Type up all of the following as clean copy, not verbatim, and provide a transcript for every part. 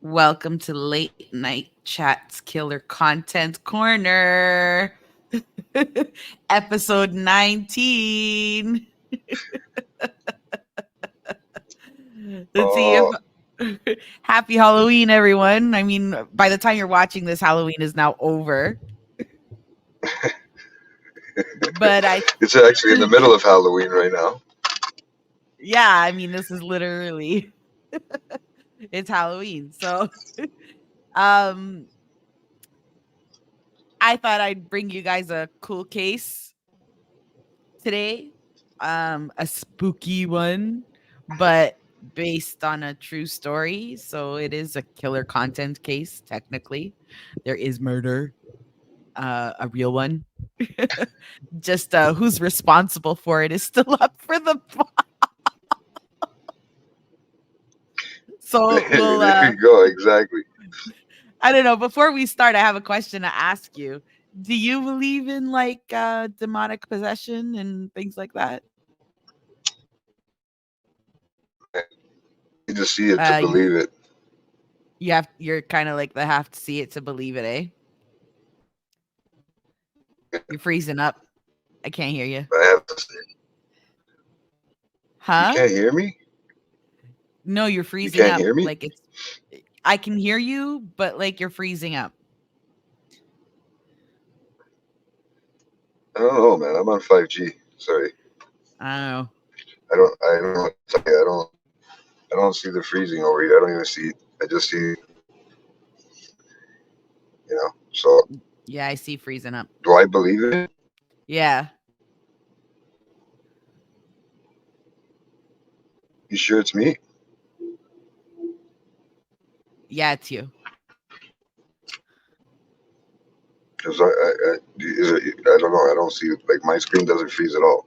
Welcome to Late Night Chats Killer Content Corner, episode 19. Let's see if Oh, happy Halloween, everyone. I mean, by the time you're watching this, Halloween is now over. But it's actually in the middle of Halloween right now. yeah, I mean, this is literally it's Halloween. So, um, I thought I'd bring you guys a cool case today. A spooky one, but based on a true story. So it is a killer content case, technically. There is murder, a real one. Just who's responsible for it is still up for the so we'll There you go. Exactly. I don't know. Before we start, I have a question to ask you. Do you believe in like demonic possession and things like that? You need to see it to You believe it. you're kind of like the have to see it to believe it, eh? You're freezing up. I can't hear you. I have to say, you Huh? can't hear me. No, you're You freezing can't up. hear me. Like it's I can hear you, but like you're freezing up. I don't know, man. I'm on 5G. Sorry. I don't know. I don't know what to tell you. I don't see the freezing over here. I don't even see it. I just see, So Yeah, I see freezing up. do I believe it? Yeah. You sure it's me? Yeah, it's you. Because I don't know. I don't see it. Like my screen doesn't freeze at all.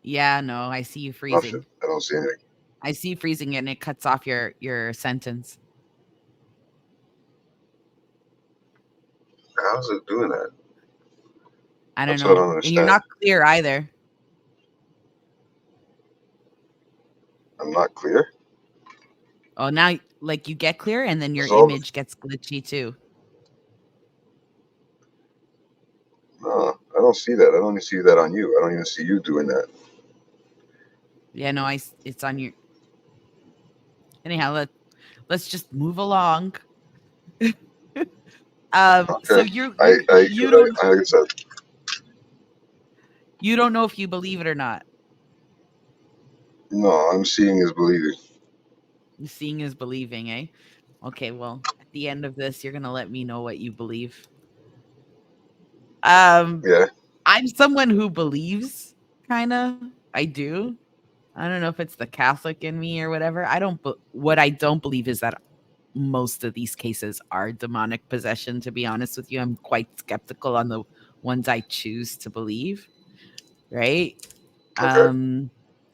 Yeah, no, I see you Nothing. freezing. I don't see anything. I see you freezing and it cuts off your sentence. How's it doing that? I don't That's what I know. don't And you're understand. not clear either. I'm not clear. Oh, now like you get clear and then your There's all image gets glitchy too. No, I don't see that. I don't even see that on you. I don't even see you doing that. Yeah, no, it's on your anyhow, let's just move along. So Okay. I, like I said, you don't know if you believe it or not. no, I'm seeing is believing. Seeing is believing, eh? Okay, well, at the end of this, you're gonna let me know what you believe. Um, Yeah. I'm someone who believes, kinda. I do. I don't know if it's the Catholic in me or whatever. I don't. What I don't believe is that most of these cases are demonic possession. To be honest with you, I'm quite skeptical on the ones I choose to believe. Right? Okay. Um,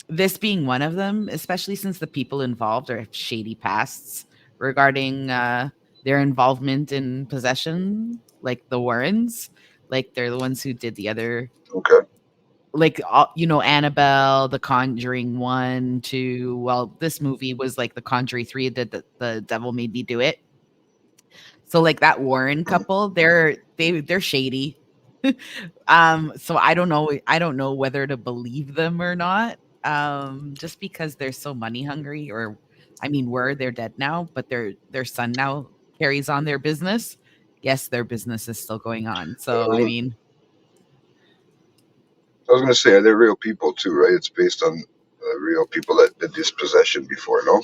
this being one of them, especially since the people involved are shady pasts regarding their involvement in possession, like the Warrens, like they're the ones who did the other, Okay. like Annabelle, The Conjuring 1, 2. Well, this movie was like The Conjuring 3, the Devil Made Me Do It. So like that Warren Mm. couple, they're shady. So I don't know whether to believe them or not. Just because they're so money hungry, or I mean, they're dead now, but their son now carries on their business. Yes, their business is still going on. I So I mean, was gonna say, are they real people too, right? It's based on real people that did this possession before, no?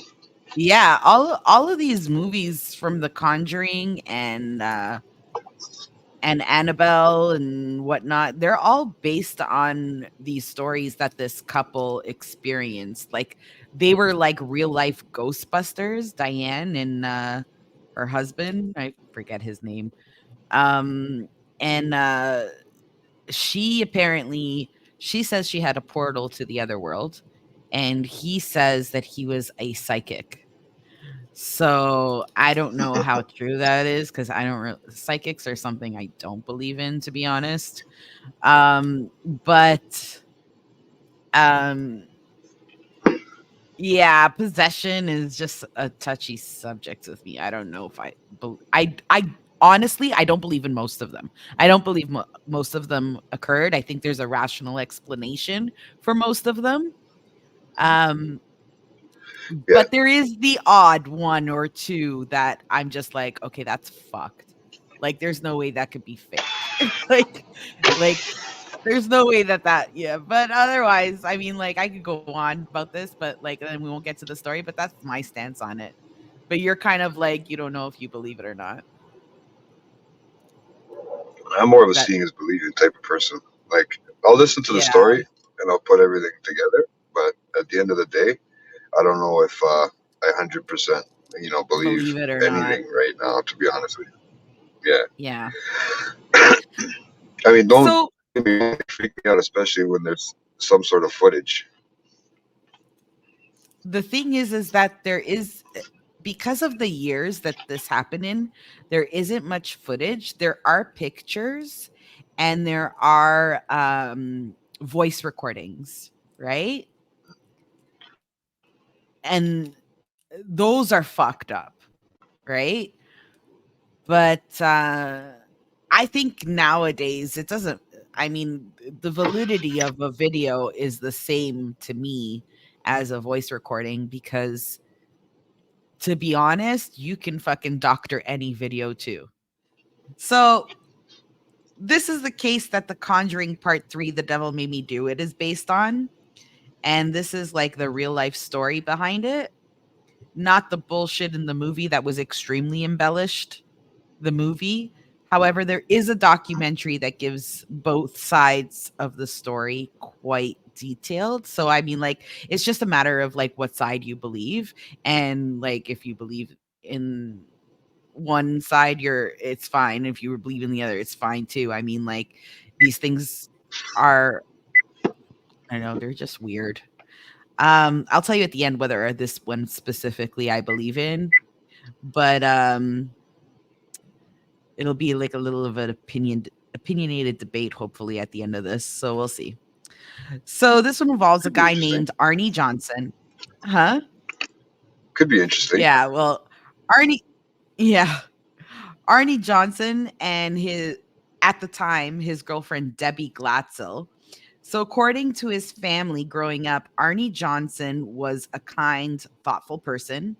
yeah, all of these movies from The Conjuring and Annabelle and whatnot, they're all based on these stories that this couple experienced. Like they were like real life Ghostbusters, Diane and her husband. I forget his name. Um and she says she had a portal to the other world, and he says that he was a psychic. So, I don't know how true that is because I don't psychics are something I don't believe in, to be honest. But, um, Yeah, possession is just a touchy subject with me. I don't know if I honestly, I don't believe in most of them. I don't believe most of them occurred. I think there's a rational explanation for most of them. Um, Yeah, but there is the odd one or two that I'm just like, okay, that's fucked. Like, there's no way that could be fake. like, like there's no way that yeah, but otherwise, I mean, like, I could go on about this, but, like, then we won't get to the story, but that's my stance on it. But you're kind of like, you don't know if you believe it or not. I'm more of a That seeing is believing type of person. Like, I'll listen to the yeah, story and I'll put everything together, but at the end of the day, I don't know if I 100%, believe believe it or not. anything right now. To be honest with you, Yeah. yeah. I mean, don't So, get me wrong, it freak me out, especially when there's some sort of footage. the thing is that there is because of the years that this happened in, there isn't much footage. There are pictures and there are, voice recordings, right? And those are fucked up, right? But I think nowadays it doesn't. I mean, the validity of a video is the same to me as a voice recording because, to be honest, you can fucking doctor any video too. So this is the case that The Conjuring Part 3, The Devil Made Me Do It, is based on. And this is like the real life story behind it, not the bullshit in the movie that was extremely embellished. The movie. However, there is a documentary that gives both sides of the story quite detailed. So I mean, like, it's just a matter of like what side you believe. And like if you believe in one side, it's fine. If you believe in the other, it's fine too. I mean, like, these things are, I don't know, they're just weird. I'll tell you at the end whether this one specifically I believe in, but it'll be like a little of an opinionated debate, hopefully, at the end of this. So we'll see. So this one involves a Could be guy interesting. named Arnie Johnson. Huh? Could be interesting. Yeah, well, Arnie, yeah. Arnie Johnson and his, at the time, his girlfriend Debbie Glatzel. So according to his family growing up, Arnie Johnson was a kind, thoughtful person.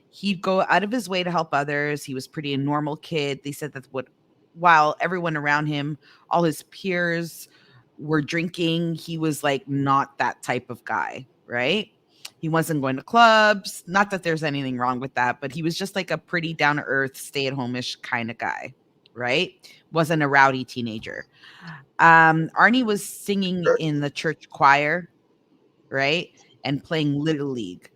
He'd go out of his way to help others. He was pretty a normal kid. They said that what while everyone around him, all his peers were drinking, he was like not that type of guy, right? He wasn't going to clubs. Not that there's anything wrong with that, but he was just like a pretty down to earth, stay at home ish kind of guy, right? Wasn't a rowdy teenager. Arnie was singing Right. in the church choir, right? And playing Little League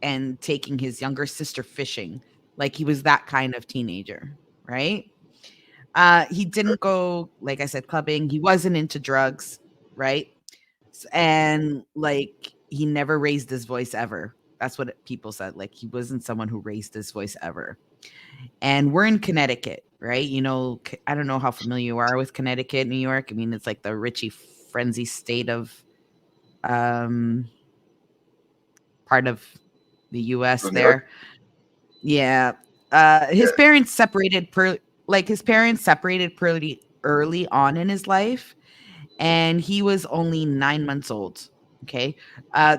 and taking his younger sister fishing. Like he was that kind of teenager, right? He didn't go, like I said, clubbing. He wasn't into drugs, right? And like he never raised his voice ever. That's what people said. Like he wasn't someone who raised his voice ever. And we're in Connecticut, right? You know, I don't know how familiar you are with Connecticut, New York. I mean, it's like the Richie Frenzy state of um part of the US From New York? there. Yeah. Yeah. His parents separated pretty early on in his life, and he was only 9 months old. Okay.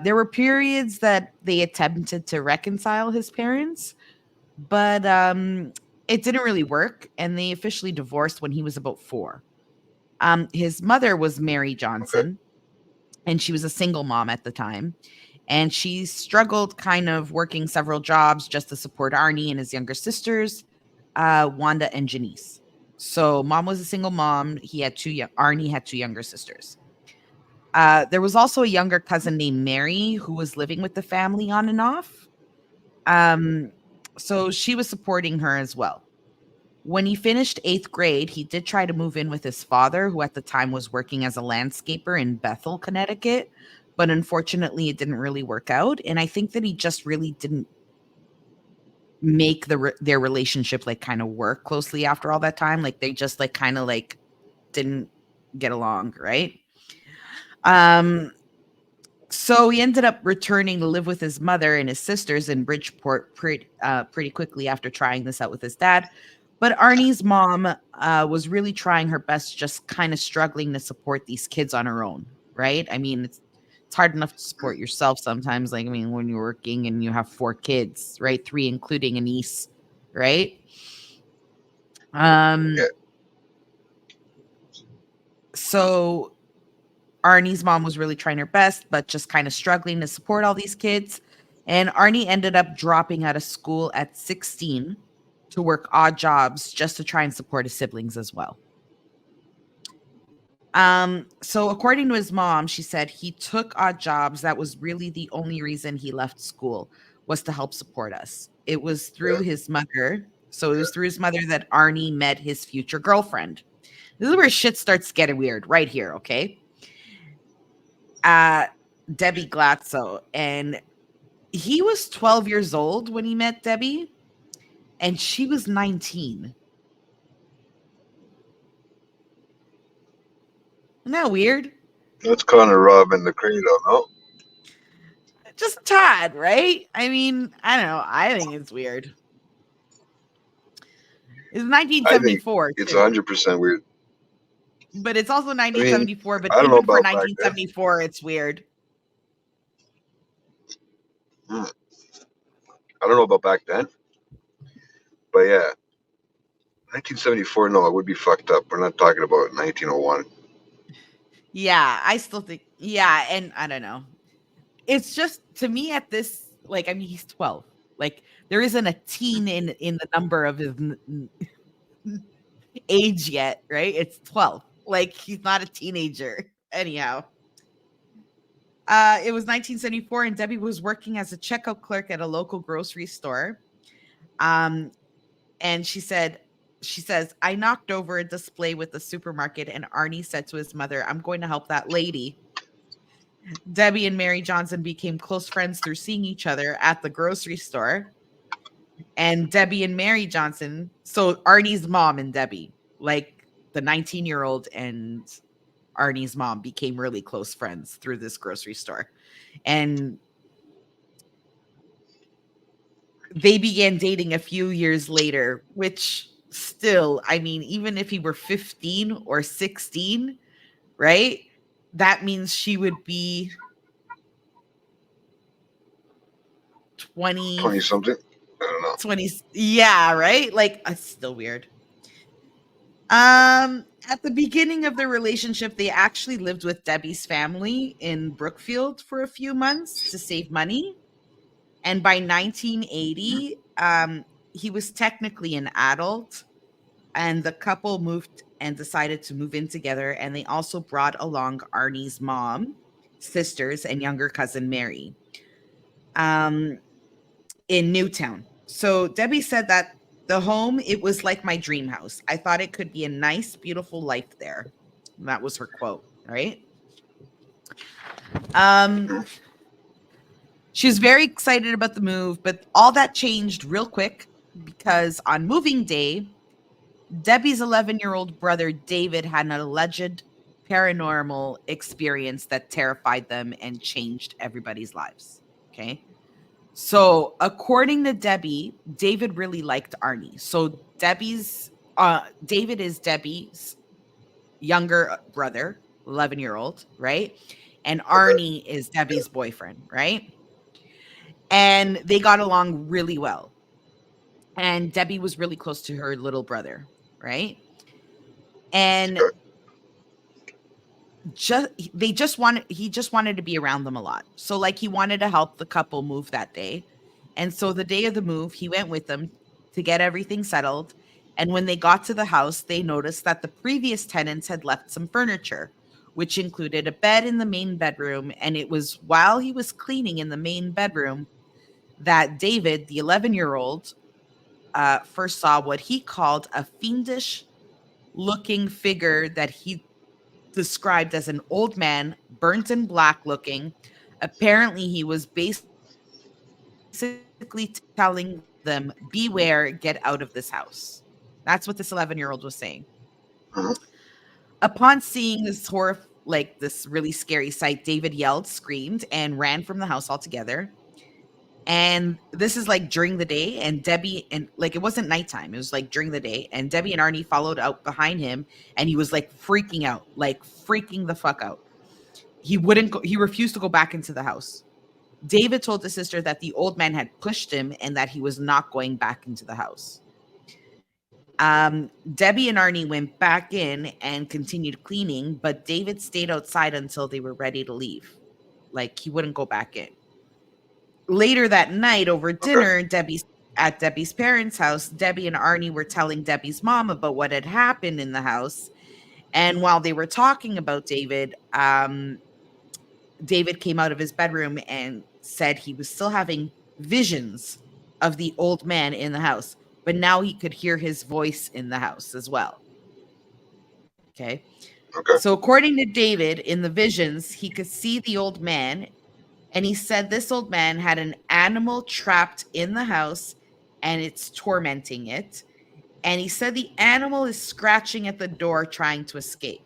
There were periods that they attempted to reconcile his parents, but it didn't really work, and they officially divorced when he was about 4. His mother was Mary Okay. Johnson, and she was a single mom at the time. And she struggled kind of working several jobs just to support Arnie and his younger sisters, Wanda and Janice. So mom was a single mom. Arnie had 2 younger sisters. There was also a younger cousin named Mary who was living with the family on and off. Um, so she was supporting her as well. When he finished 8th grade, he did try to move in with his father, who at the time was working as a landscaper in Bethel, Connecticut. But unfortunately, it didn't really work out. And I think that he just really didn't make their relationship like kind of work closely after all that time. Like they just like kind of like didn't get along, right? Um, So he ended up returning to live with his mother and his sisters in Bridgeport pretty quickly after trying this out with his dad. But Arnie's mom was really trying her best, just kind of struggling to support these kids on her own, right? I mean, it's hard enough to support yourself sometimes. Like, I mean, when you're working and you have 4 kids, right? 3, including a niece, right? Yeah. So Arnie's mom was really trying her best, but just kind of struggling to support all these kids. And Arnie ended up dropping out of school at 16 to work odd jobs just to try and support his siblings as well. So according to his mom, she said he took odd jobs. That was really the only reason he left school, was to help support us. It was through Yeah. his mother. So it was through his mother that Arnie met his future girlfriend. This is where shit starts getting weird right here, okay? Debbie Glatzo. And he was 12 years old when he met Debbie, and she was 19. Isn't that weird? That's kind of robbing the cradle, no? Just a tad, right? I mean, I don't know. I think it's weird. It's I think 1974 it's too, 100% weird. but it's also I mean, 1974. But I don't know even for about back then. 1974, it's weird. I don't know about back then, but yeah, 1974. No, it would be fucked up. We're not talking about 1901. Yeah, I still think. Yeah, and I don't know. It's just, to me, at this, like, I mean, he's 12. Like, there isn't a teen in the number of his age yet, right? It's 12. Like, he's not a teenager. Anyhow. It was 1974, and Debbie was working as a checkout clerk at a local grocery store. Um, and she says, I knocked over a display with the supermarket, and Arnie said to his mother, I'm going to help that lady. Debbie and Mary Johnson became close friends through seeing each other at the grocery store. And Debbie and Mary Johnson, so Arnie's mom and Debbie, like the 19-year-old and Arnie's mom, became really close friends through this grocery store. And they began dating a few years later, which still, I mean, even if he were 15 or 16, right? That means she would be 20, 20 something. I don't know. 20. Yeah, right? Like, it's still weird. At the beginning of their relationship, they actually lived with Debbie's family in Brookfield for a few months to save money. And by 1980, he was technically an adult, and the couple moved and decided to move in together. And they also brought along Arnie's mom, sisters, and younger cousin Mary in Newtown. So Debbie said that the home, it was like my dream house. I thought it could be a nice, beautiful life there. That was her quote, right? She was very excited about the move, but all that changed real quick because on moving day, Debbie's 11-year-old brother David had an alleged paranormal experience that terrified them and changed everybody's lives. Okay. So, according to Debbie, David really liked Arnie. So, David is Debbie's younger brother, 11-year-old, right? And Arnie is Debbie's boyfriend, right? And they got along really well. And Debbie was really close to her little brother, right? And he just wanted to be around them a lot. So, like, he wanted to help the couple move that day. And so the day of the move, he went with them to get everything settled. And when they got to the house, they noticed that the previous tenants had left some furniture, which included a bed in the main bedroom. And it was while he was cleaning in the main bedroom that David, the 11-year-old, first saw what he called a fiendish looking figure that he described as an old man, burnt and black looking. Apparently, he was basically telling them, beware, get out of this house. That's what this 11-year-old was saying. Upon seeing this like this really scary sight, David yelled, screamed, and ran from the house altogether. And this is like during the day, and Debbie, and like it wasn't nighttime, it was like during the day, and Debbie and Arnie followed out behind him, and he was like freaking out, like freaking the fuck out. He wouldn't go, he refused to go back into the house. David told his sister that the old man had pushed him and that he was not going back into the house. Debbie and Arnie went back in and continued cleaning, but David stayed outside until they were ready to leave. Like he wouldn't go back in. Later that night over dinner, at Debbie's parents' house, Debbie and Arnie were telling Debbie's mom about what had happened in the house. And while they were talking about David, David came out of his bedroom and said he was still having visions of the old man in the house, but now he could hear his voice in the house as well. Okay. So according to David, in the visions, he could see the old man, and he said this old man had an animal trapped in the house and it's tormenting it. And he said the animal is scratching at the door trying to escape.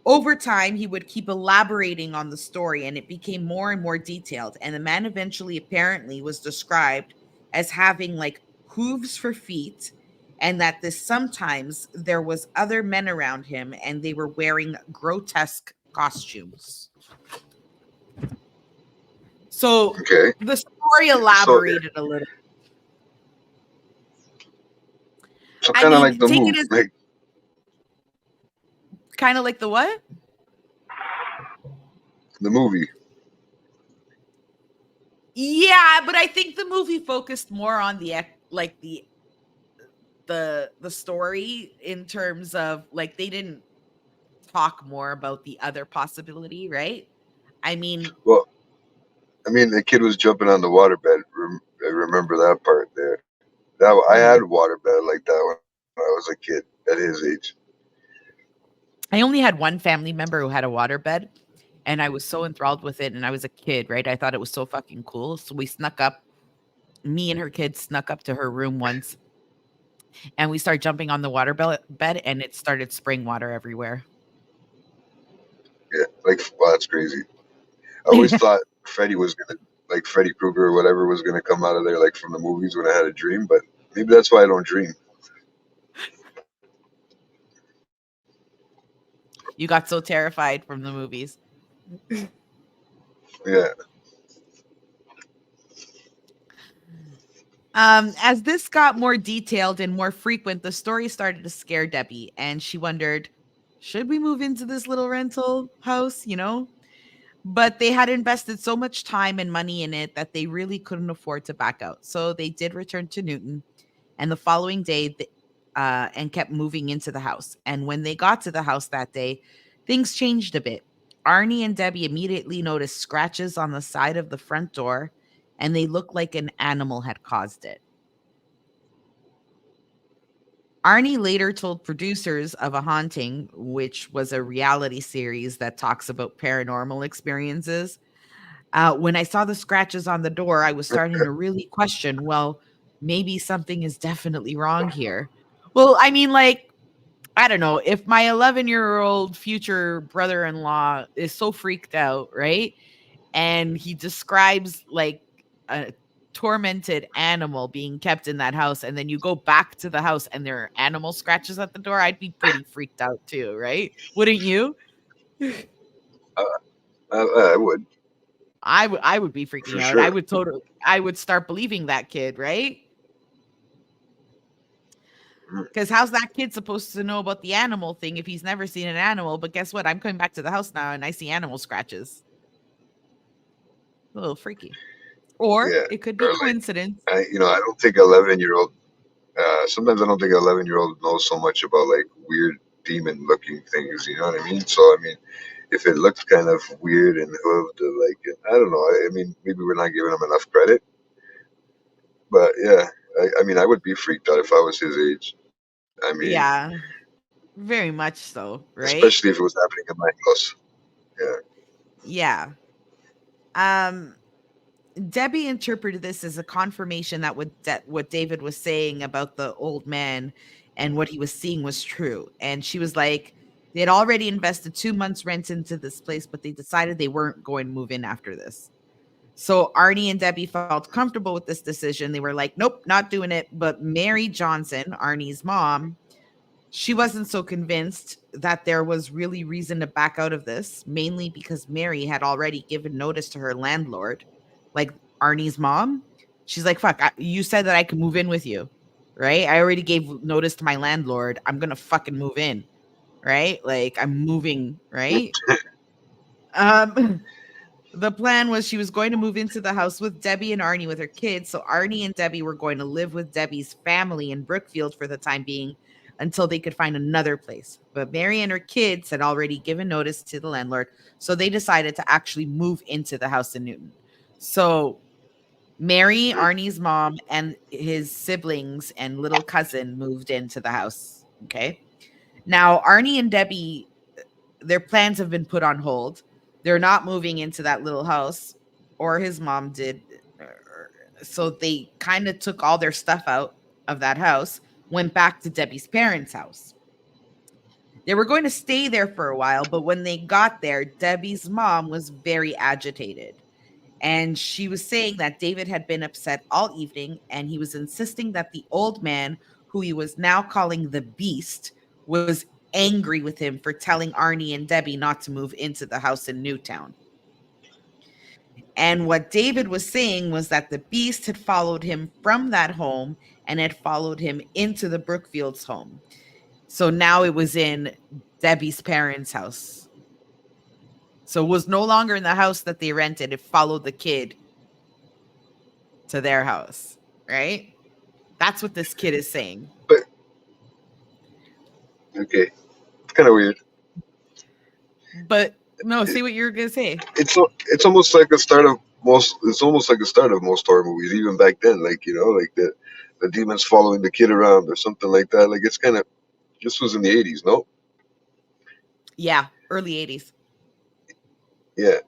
Over time, he would keep elaborating on the story, and it became more and more detailed. And the man eventually apparently was described as having like hooves for feet, and that this sometimes there was other men around him and they were wearing grotesque costumes. So the story elaborated a little. So kind of like the movie. Kind of like the what? The movie. Yeah, but I think the movie focused more on the story in terms of like they didn't talk more about the other possibility, right? I mean, the kid was jumping on the waterbed. I remember that part there. I had a waterbed like that when I was a kid at his age. I only had one family member who had a waterbed, and I was so enthralled with it, and I was a kid, right? I thought it was so fucking cool. So we snuck up, me and her kids snuck up to her room once, and we started jumping on the waterbed, and it started spraying water everywhere. Yeah, wow, that's crazy. I always thought Freddy was gonna, like Freddy Krueger or whatever, was gonna come out of there like from the movies when I had a dream, but maybe that's why I don't dream. You got so terrified from the movies. Yeah. As this got more detailed and more frequent, the story started to scare Debbie, and she wondered, should we move into this little rental house, But they had invested so much time and money in it that they really couldn't afford to back out. So they did return to Newton, and the following day, and kept moving into the house. And when they got to the house that day, things changed a bit. Arnie and Debbie immediately noticed scratches on the side of the front door, and they looked like an animal had caused it. Arnie later told producers of A Haunting, which was a reality series that talks about paranormal experiences, when I saw the scratches on the door, I was starting to really question, well, maybe something is definitely wrong here. Well, I mean, like, I don't know, if my 11-year-old future brother-in-law is so freaked out, right? And he describes like a tormented animal being kept in that house, and then you go back to the house and there are animal scratches at the door, I'd be pretty freaked out too, right? Wouldn't you? I would. I would be freaking For out. sure. I would start believing that kid, right? Because how's that kid supposed to know about the animal thing if he's never seen an animal? But guess what? I'm coming back to the house now and I see animal scratches. A little freaky. Or it could be coincidence. I don't think 11-year-old. Sometimes I don't think 11-year-old knows so much about like weird demon-looking things. You know what I mean? So I mean, if it looks kind of weird and hooved, like I don't know. I mean, maybe we're not giving him enough credit. But yeah, I mean, I would be freaked out if I was his age. I mean, yeah, very much so, right? Especially if it was happening in my house. Yeah. Yeah. Debbie interpreted this as a confirmation that what David was saying about the old man and what he was seeing was true. And she was like, They had already invested 2 months' rent into this place, but they decided they weren't going to move in after this. So Arnie and Debbie felt comfortable with this decision. They were like, nope, not doing it. But Mary Johnson, Arnie's mom, she wasn't so convinced that there was really reason to back out of this, mainly because Mary had already given notice to her landlord, like Arnie's mom. She's like, fuck, you said that I could move in with you, right? I already gave notice to my landlord. I'm going to fucking move in, right? Like, I'm moving, right? Um, the plan was she was going to move into the house with Debbie and Arnie with her kids. So Arnie and Debbie were going to live with Debbie's family in Brookfield for the time being until they could find another place. But Mary and her kids had already given notice to the landlord. So they decided to actually move into the house in Newton. So Mary, Arnie's mom, and his siblings and little cousin moved into the house. Okay. Now, Arnie and Debbie, their plans have been put on hold. They're not moving into that little house, or his mom did. So they kind of took all their stuff out of that house, went back to Debbie's parents' house. They were going to stay there for a while, but when they got there, Debbie's mom was very agitated. And she was saying that David had been upset all evening, and he was insisting that the old man, who he was now calling the Beast, was angry with him for telling Arnie and Debbie not to move into the house in Newtown. And what David was saying was that the Beast had followed him from that home and had followed him into the Brookfields home. So now it was in Debbie's parents' house. So it was no longer in the house that they rented. It followed the kid to their house, right? That's what this kid is saying. But okay, it's kind of weird. But no, say what you were gonna say. It's almost like the start of most. It's almost like the start of most horror movies, even back then. Like like the demons following the kid around or something like that. Like it's kind of just was in the 80s, no? Yeah, early 80s. Yeah.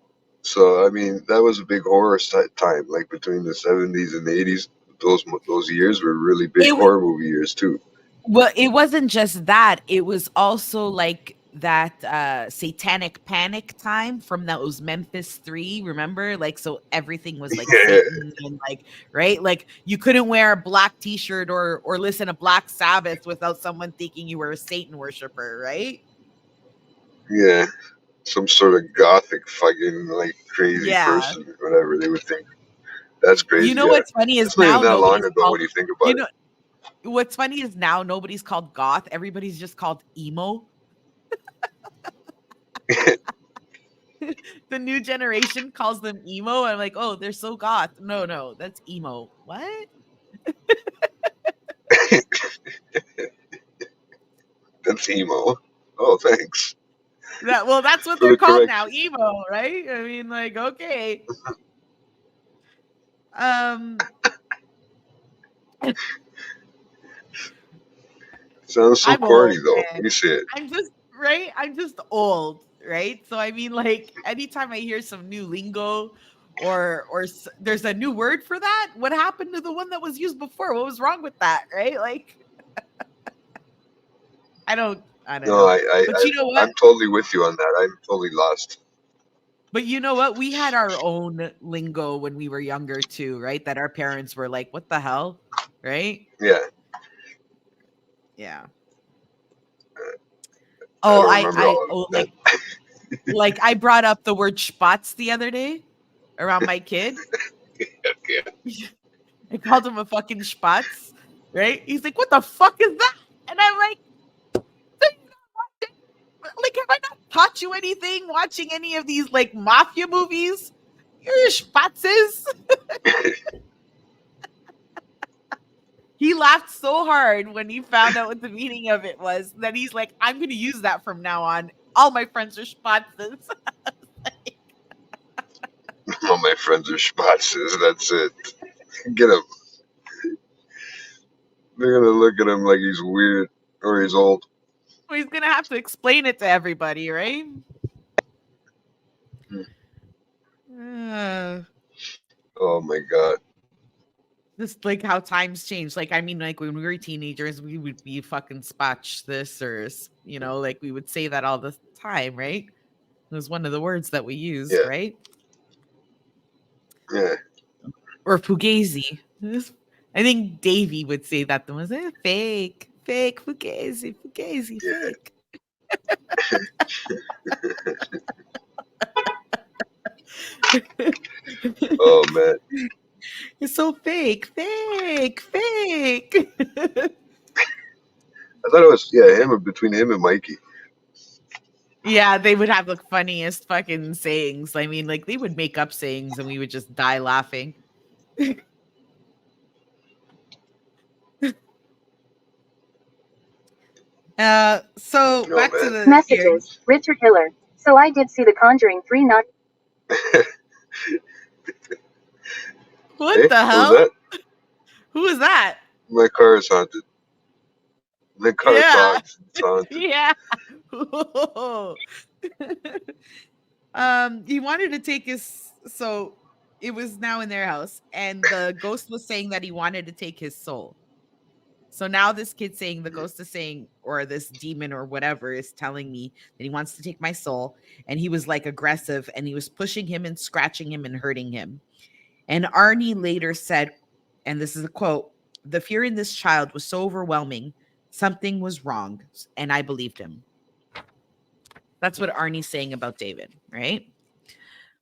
So I mean, that was a big horror time, like between the 70s and the 80s. Those years were really big horror movie years too. Well, it wasn't just that. It was also like that satanic panic time from those Memphis 3, remember? Like, so everything was like Yeah, Satan and like, right? Like you couldn't wear a black t-shirt or listen to Black Sabbath without someone thinking you were a Satan worshiper, right? yeah. Some sort of gothic fucking like crazy Yeah. person, whatever they would think. That's You crazy. know Yeah, what's funny is it's not even now that long nobody's ago called, when you think you about know, what's funny is now nobody's called goth. Everybody's just called emo. it. The new generation calls them emo. I'm like, oh, they're so goth. No, that's emo. What? That's emo. Oh, thanks That's what for they're the called now, correction. emo, right? I mean, like, okay. Um, Sounds so I'm corny old, though. man. Let me see it. I'm just right. I'm just old, right? So I mean, like, anytime I hear some new lingo, there's a new word for that. What happened to the one that was used before? What was wrong with that, right? Like, I don't No, know. But you know what? I'm totally with you on that. I'm totally lost. But you know what? We had our own lingo when we were younger too, right? That our parents were like, "What the hell?" Right? Yeah, Yeah. I Oh, don't remember all of that. like I brought up the word spatz the other day around my kid. Yeah. I called him a fucking spatz, right? He's like, "What the fuck is that?" And I'm like, "Like, have I not taught you anything watching any of these like mafia movies? You're spatzes." He laughed so hard when he found out what the meaning of it was that he's like, "I'm going to use that from now on. All my friends are spatzes." All my friends are Schmatzes. That's it. Get him. They're gonna look at him like he's weird or he's old. He's going to have to explain it to everybody, right? Uh, Oh my god. Just like how times change. Like, I mean, like when we were teenagers, we would be fucking spotch this or, like we would say that all the time, right? It was one of the words that we used, Yeah, right? yeah, Or fugazi. I think Davy would say that the most fake, fake, fugazi, fugazi, yeah. fake. Oh man, It's so fake, fake, fake. I thought it was him or between him and Mikey. Yeah, they would have the funniest fucking sayings. I mean, like they would make up sayings and we would just die laughing. So Oh back to man. the theory. Messages. Richard Hiller. So I did see The Conjuring 3 not. What Hey, the what was hell? that? Who is that? My car is haunted. My car Yeah. talks. It's haunted. Yeah. He wanted to take his so it was now in their house, and the ghost was saying that he wanted to take his soul. So now this kid saying the ghost is saying, or this demon or whatever is telling me that he wants to take my soul. And he was like aggressive and he was pushing him and scratching him and hurting him. And Arnie later said, and this is a quote, the fear in this child was so overwhelming, something was wrong. And I believed him. That's what Arnie's saying about David, right?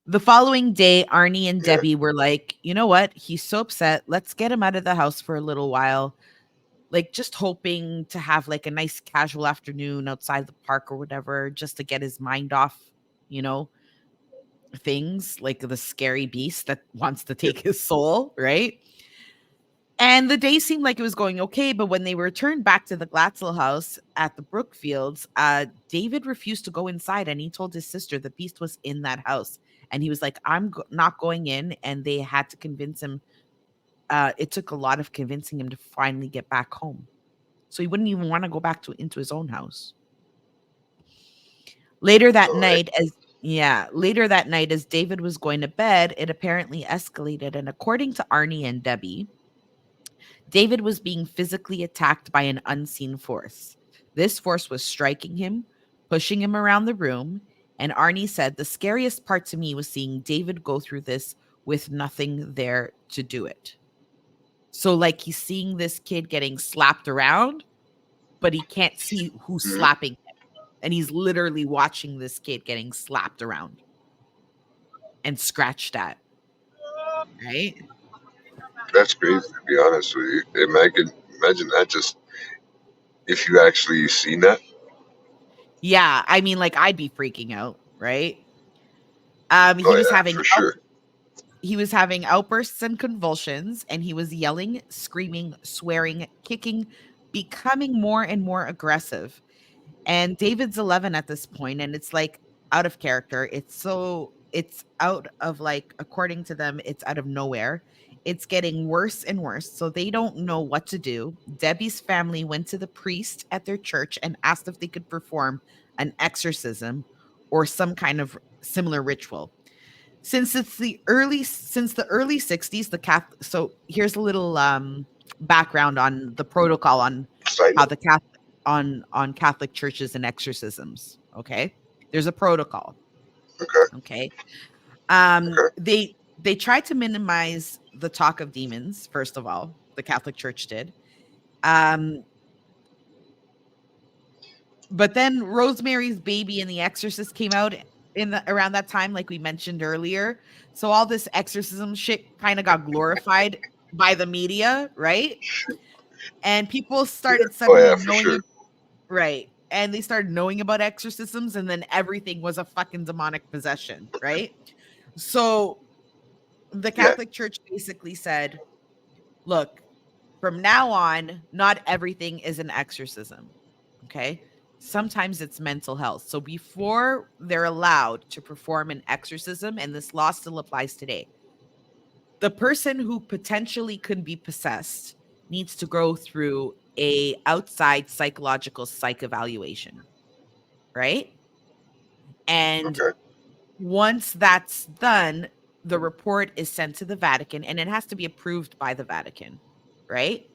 The following day, Arnie and Yeah. Debbie were like, you know what? He's so upset. Let's get him out of the house for a little while. Like just hoping to have like a nice casual afternoon outside the park or whatever, just to get his mind off, you know, things like the scary beast that wants to take his soul, right? And the day seemed like it was going okay, but when they returned back to the Glatzel house at the Brookfields, David refused to go inside, and he told his sister the beast was in that house, and he was like, not going in," and they had to convince him. It took a lot of convincing him to finally get back home. So he wouldn't even want to go back into his own house. Later that All right. night, as David was going to bed, it apparently escalated. And according to Arnie and Debbie, David was being physically attacked by an unseen force. This force was striking him, pushing him around the room. And Arnie said, the scariest part to me was seeing David go through this with nothing there to do it. So, like, he's seeing this kid getting slapped around, but he can't see who's Mhm. slapping him. And he's literally watching this kid getting slapped around and scratched at, right? That's crazy to be honest with you. Imagine that just if you actually seen that. Yeah, I mean, like, I'd be freaking out, right? Oh He was yeah, having for sure. outbursts and convulsions, and he was yelling, screaming, swearing, kicking, becoming more and more aggressive. And David's 11 at this point, and it's like out of character. It's out of, like, according to them, it's out of nowhere. It's getting worse and worse. So they don't know what to do. Debbie's family went to the priest at their church and asked if they could perform an exorcism or some kind of similar ritual. Since the early 60s, the Catholic, so here's a little background on the protocol on Side how note. the Catholic on Catholic churches and exorcisms. Okay. There's a protocol. Okay. Okay. Okay. They tried to minimize the talk of demons, first of all. The Catholic Church did. Um, but then Rosemary's Baby and The Exorcist came out around that time, like we mentioned earlier. So all this exorcism shit kind of got glorified by the media, right? And people Yeah. started Oh yeah, suddenly for sure. right. And they started knowing about exorcisms, and then everything was a fucking demonic possession, right? So the Yeah. Catholic Church basically said, look, from now on, not everything is an exorcism. Okay. Sometimes it's mental health. So before they're allowed to perform an exorcism, and this law still applies today, the person who potentially could be possessed needs to go through a outside psychological psych evaluation, right? And Okay. once that's done, the report is sent to the Vatican, and it has to be approved by the Vatican, right?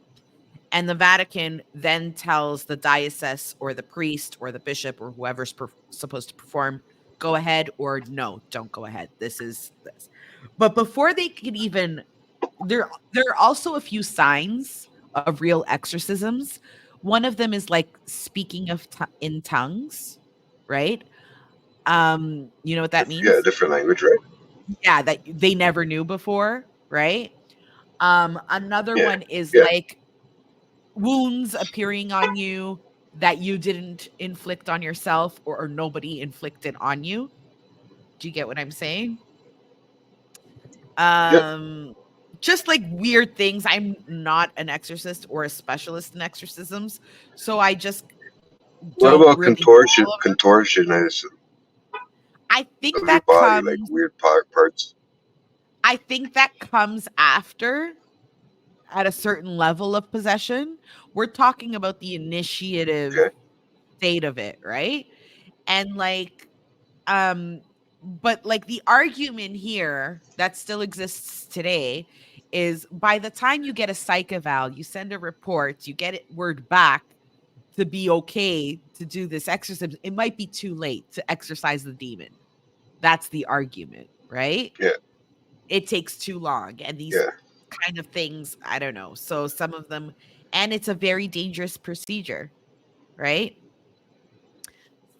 And the Vatican then tells the diocese or the priest or the bishop or whoever's supposed to perform, go ahead, or no, don't go ahead. This is this. But before they could even, there are also a few signs of real exorcisms. One of them is like speaking of in tongues, right? You know what that Yeah, means? different language, right? Yeah, that they never knew before, right? Another Yeah, one is yeah. like wounds appearing on you that you didn't inflict on yourself, or nobody inflicted on you. Do you get what I'm saying? Yep. Just like weird things. I'm not an exorcist or a specialist in exorcisms, so I just What don't about really contortion? follow them. Contortion is I think of your that body, like comes weird parts. after, at a certain level of possession. We're talking about the initiative Okay. state of it, right? And like um but like the argument here that still exists today is, by the time you get a psych eval, you send a report, you get it word back to be okay to do this exorcism, it might be too late to exorcise the demon. That's the argument, right? Yeah, It takes too long, and these yeah. kind of things, I don't know. So some of them, and it's a very dangerous procedure, right?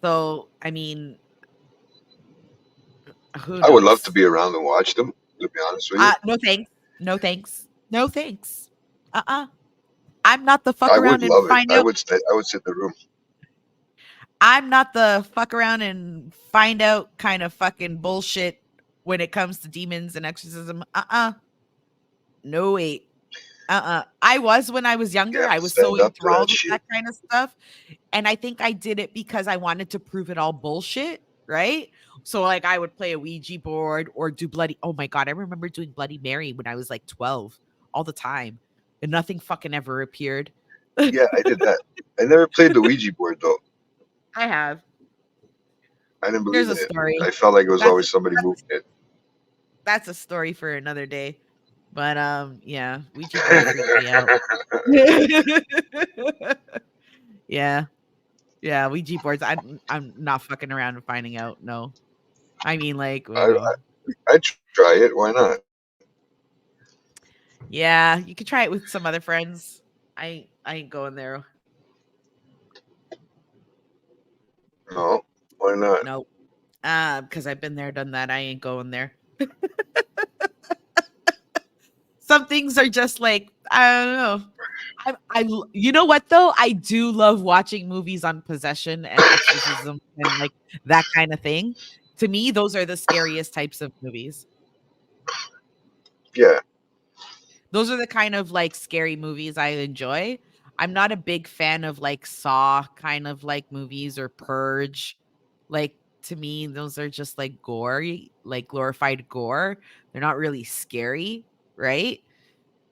So I mean, who I would love to knows? be around and watch them. To be honest with you, No thanks. No thanks. No thanks. Uh-uh. I'm not the fuck I would around and love it. find out. I would sit in the room. I'm not the fuck around and find out kind of fucking bullshit when it comes to demons and exorcism. No wait. I was when I was younger. Yeah, I was so stand up to that enthralled with shit. that kind of stuff. And I think I did it because I wanted to prove it all bullshit, right? So like I would play a Ouija board or do bloody, oh my god, I remember doing Bloody Mary when I was like 12 all the time. And nothing fucking ever appeared. Yeah, I did that. I never played the Ouija board though. I have. I didn't There's believe a in it. story. I felt like it was That's always somebody moving it. that's a story for another day. But yeah, Ouija board freaked me out. Yeah. Yeah, Ouija boards. I'm not fucking around and finding out. No. I mean, like, I, I'd try it. Why not? yeah, you could try it with some other friends. I ain't going there. No, why not? Nope. Because I've been there, done that. I ain't going there. Some things are just like, I don't know. You know what though? I do love watching movies on possession and exorcism and like that kind of thing. To me, those are the scariest types of movies. Yeah. Those are the kind of like scary movies I enjoy. I'm not a big fan of like Saw kind of like movies or Purge. Like to me, those are just like gory, like glorified gore. They're not really scary, right?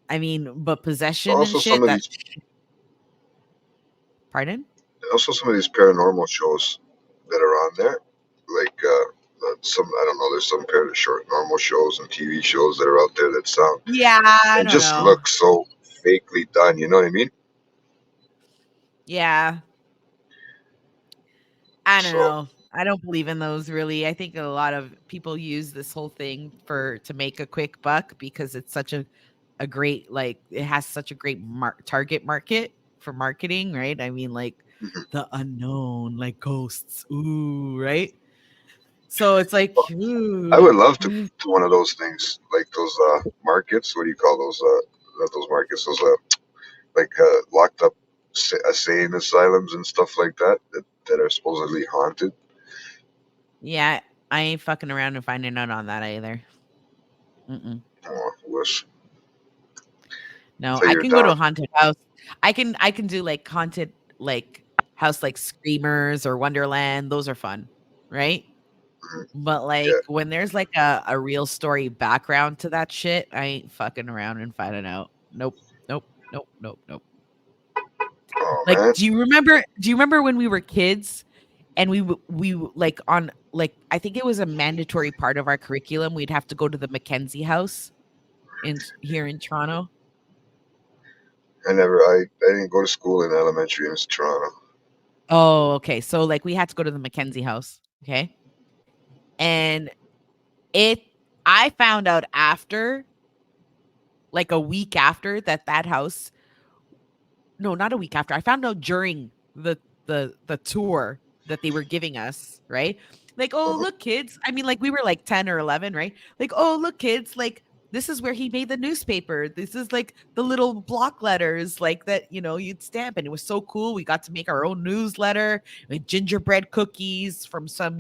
I mean, but possession and Also, some shit, of that these, pardon? some of these paranormal shows that are on there, like some, I don't know. There's some paranormal shows and TV shows that are out there that sound Yeah, I and don't just know. look so fakely done. You know what I mean? Yeah, I don't So know. I don't believe in those really. I think a lot of people use this whole thing to make a quick buck because it's such a great, like, it has such a great target market for marketing, right? I mean, like mhm. the unknown, like ghosts, ooh, right? So it's like, I ooh, would love to one of those things, like those markets. What do you call those? Not those markets. Those like locked up insane asylums and stuff like that that are supposedly haunted. yeah, I ain't fucking around and finding out on that either. Mm-mm. Oh, I wish. No, So I you're can go to down. a haunted house. I can do like haunted like house like Screamers or Wonderland. Those are fun, right? Mhm. But like Yeah. when there's like a real story background to that shit, I ain't fucking around and finding out. Nope. Nope. Nope. Nope. Nope. Oh Like, man. do you remember when we were kids and like on like I think it was a mandatory part of our curriculum. We'd have to go to the Mackenzie House here in Toronto. I didn't go to school in elementary in Toronto. Oh, okay. So like we had to go to the Mackenzie House, okay? And it I found out after, like a week after, that house, no, not a week after. I found out during the tour that they were giving us, right? Like, oh, Mhm. look, kids. I mean, like we were like 10 or 11, right? Like, oh, look, kids, like this is where he made the newspaper. This is like the little block letters like that, you'd stamp, and it was so cool. We got to make our own newsletter with gingerbread cookies from some,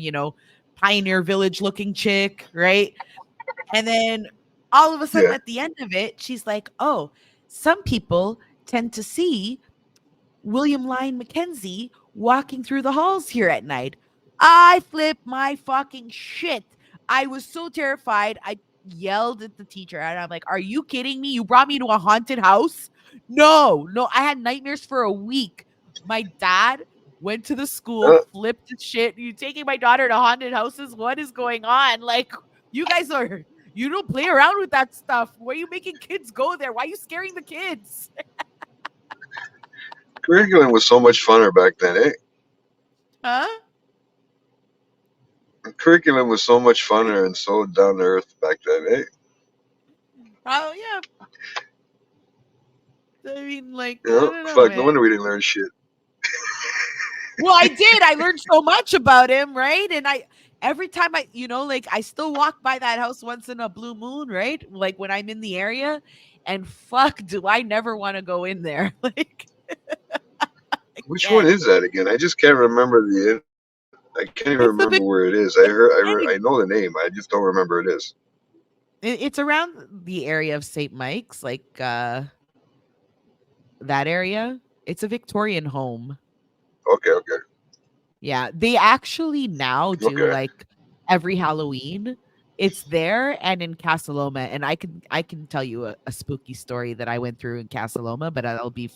Pioneer Village looking chick, right? And then all of a sudden Yeah. at the end of it, she's like, "Oh, some people tend to see William Lyon Mackenzie walking through the halls here at night." I flipped my fucking shit. I was so terrified. I yelled at the teacher and I'm like, "Are you kidding me? You brought me to a haunted house?" No, no, I had nightmares for a week. My dad went to the school, Uh, flipped his shit. You taking my daughter to haunted houses? What is going on? Like, you guys you don't play around with that stuff. Why are you making kids go there? Why are you scaring the kids? Curriculum was so much funner back then, eh? Huh? Curriculum was so much funner and so down to earth back then, eh? Oh yeah. I mean, like, You I know, don't know, fuck. No man. wonder we didn't learn shit. Well, I did. I learned so much about him, right? And every time like I still walk by that house once in a blue moon, right? Like when I'm in the area, and fuck, do I never want to go in there? Like, I Which one can't. is that again? I just can't remember I can't even It's the remember big. where it is. It's I know the name. I just don't remember it is. it's around the area of St. Mike's, like that area. It's a Victorian home. Okay, okay, Yeah, they actually now do okay. like every Halloween. It's there and in Casa Loma, and I can tell you a spooky story that I went through in Casa Loma, but that'll be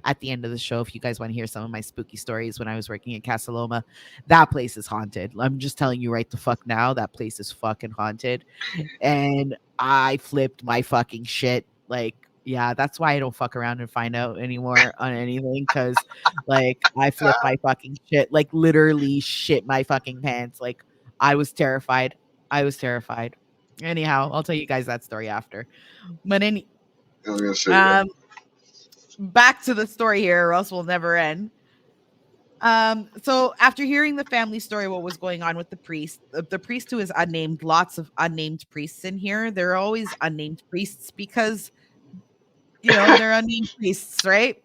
at the end of the show if you guys want to hear some of my spooky stories when I was working in Casa Loma. That place is haunted. I'm just telling you right the fuck now. That place is fucking haunted, and I flipped my fucking shit. Like, yeah, that's why I don't fuck around and find out anymore on anything, because like I flipped my fucking shit, like literally shit my fucking pants. Like I was terrified. I was terrified. Anyhow, I'll tell you guys that story after. But I was gonna say that. um back to the story here, or else we'll never end. So after hearing the family story, what was going on with the priest, the priest who is unnamed, lots of unnamed priests in here. There are always unnamed priests because they're unnamed priests, right?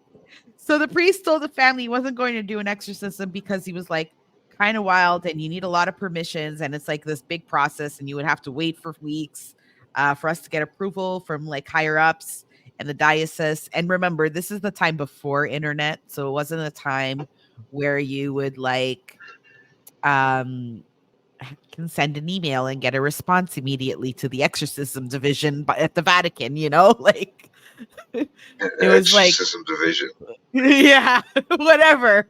So the priest told the family he wasn't going to do an exorcism because he was like kind of wild and you need a lot of permissions and it's like this big process and you would have to wait for weeks for us to get approval from like higher ups and the diocese. And remember, this is the time before internet, so it wasn't a time where you would like um can send an email and get a response immediately to the exorcism division at the Vatican, like it was like Exorcism division. yeah, whatever,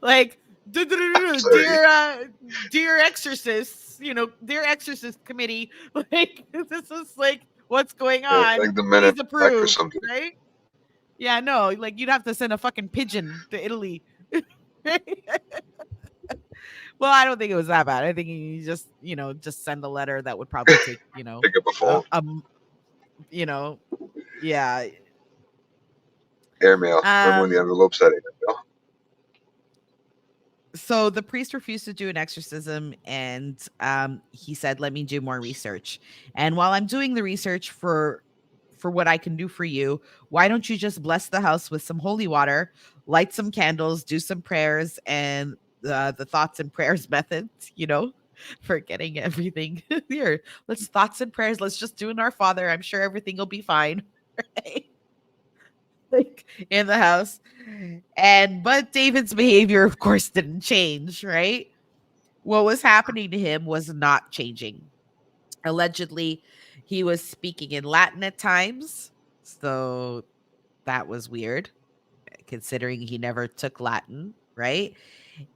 like Sorry. dear exorcists, dear exorcist committee, like this is like what's going Yeah, on. like the Men in Please Black or approve, something. right? Yeah, no, like you'd have to send a fucking pigeon to Italy. Well, I don't think it was that bad. I think you just send a letter that would probably take, Pick up a phone. you know, yeah. Airmail. Remember when the Um, envelopes had airmail? so the priest refused to do an exorcism and he said, "Let me do more research. And while I'm doing the research for what I can do for you, why don't you just bless the house with some holy water, light some candles, do some prayers and the thoughts and prayers methods, for getting everything here. Let's thoughts and prayers. Let's just do in our Father. I'm sure everything will be fine." Right? Like in the house. But David's behavior, of course, didn't change, right? What was happening to him was not changing. Allegedly, he was speaking in Latin at times. So that was weird, considering he never took Latin. right?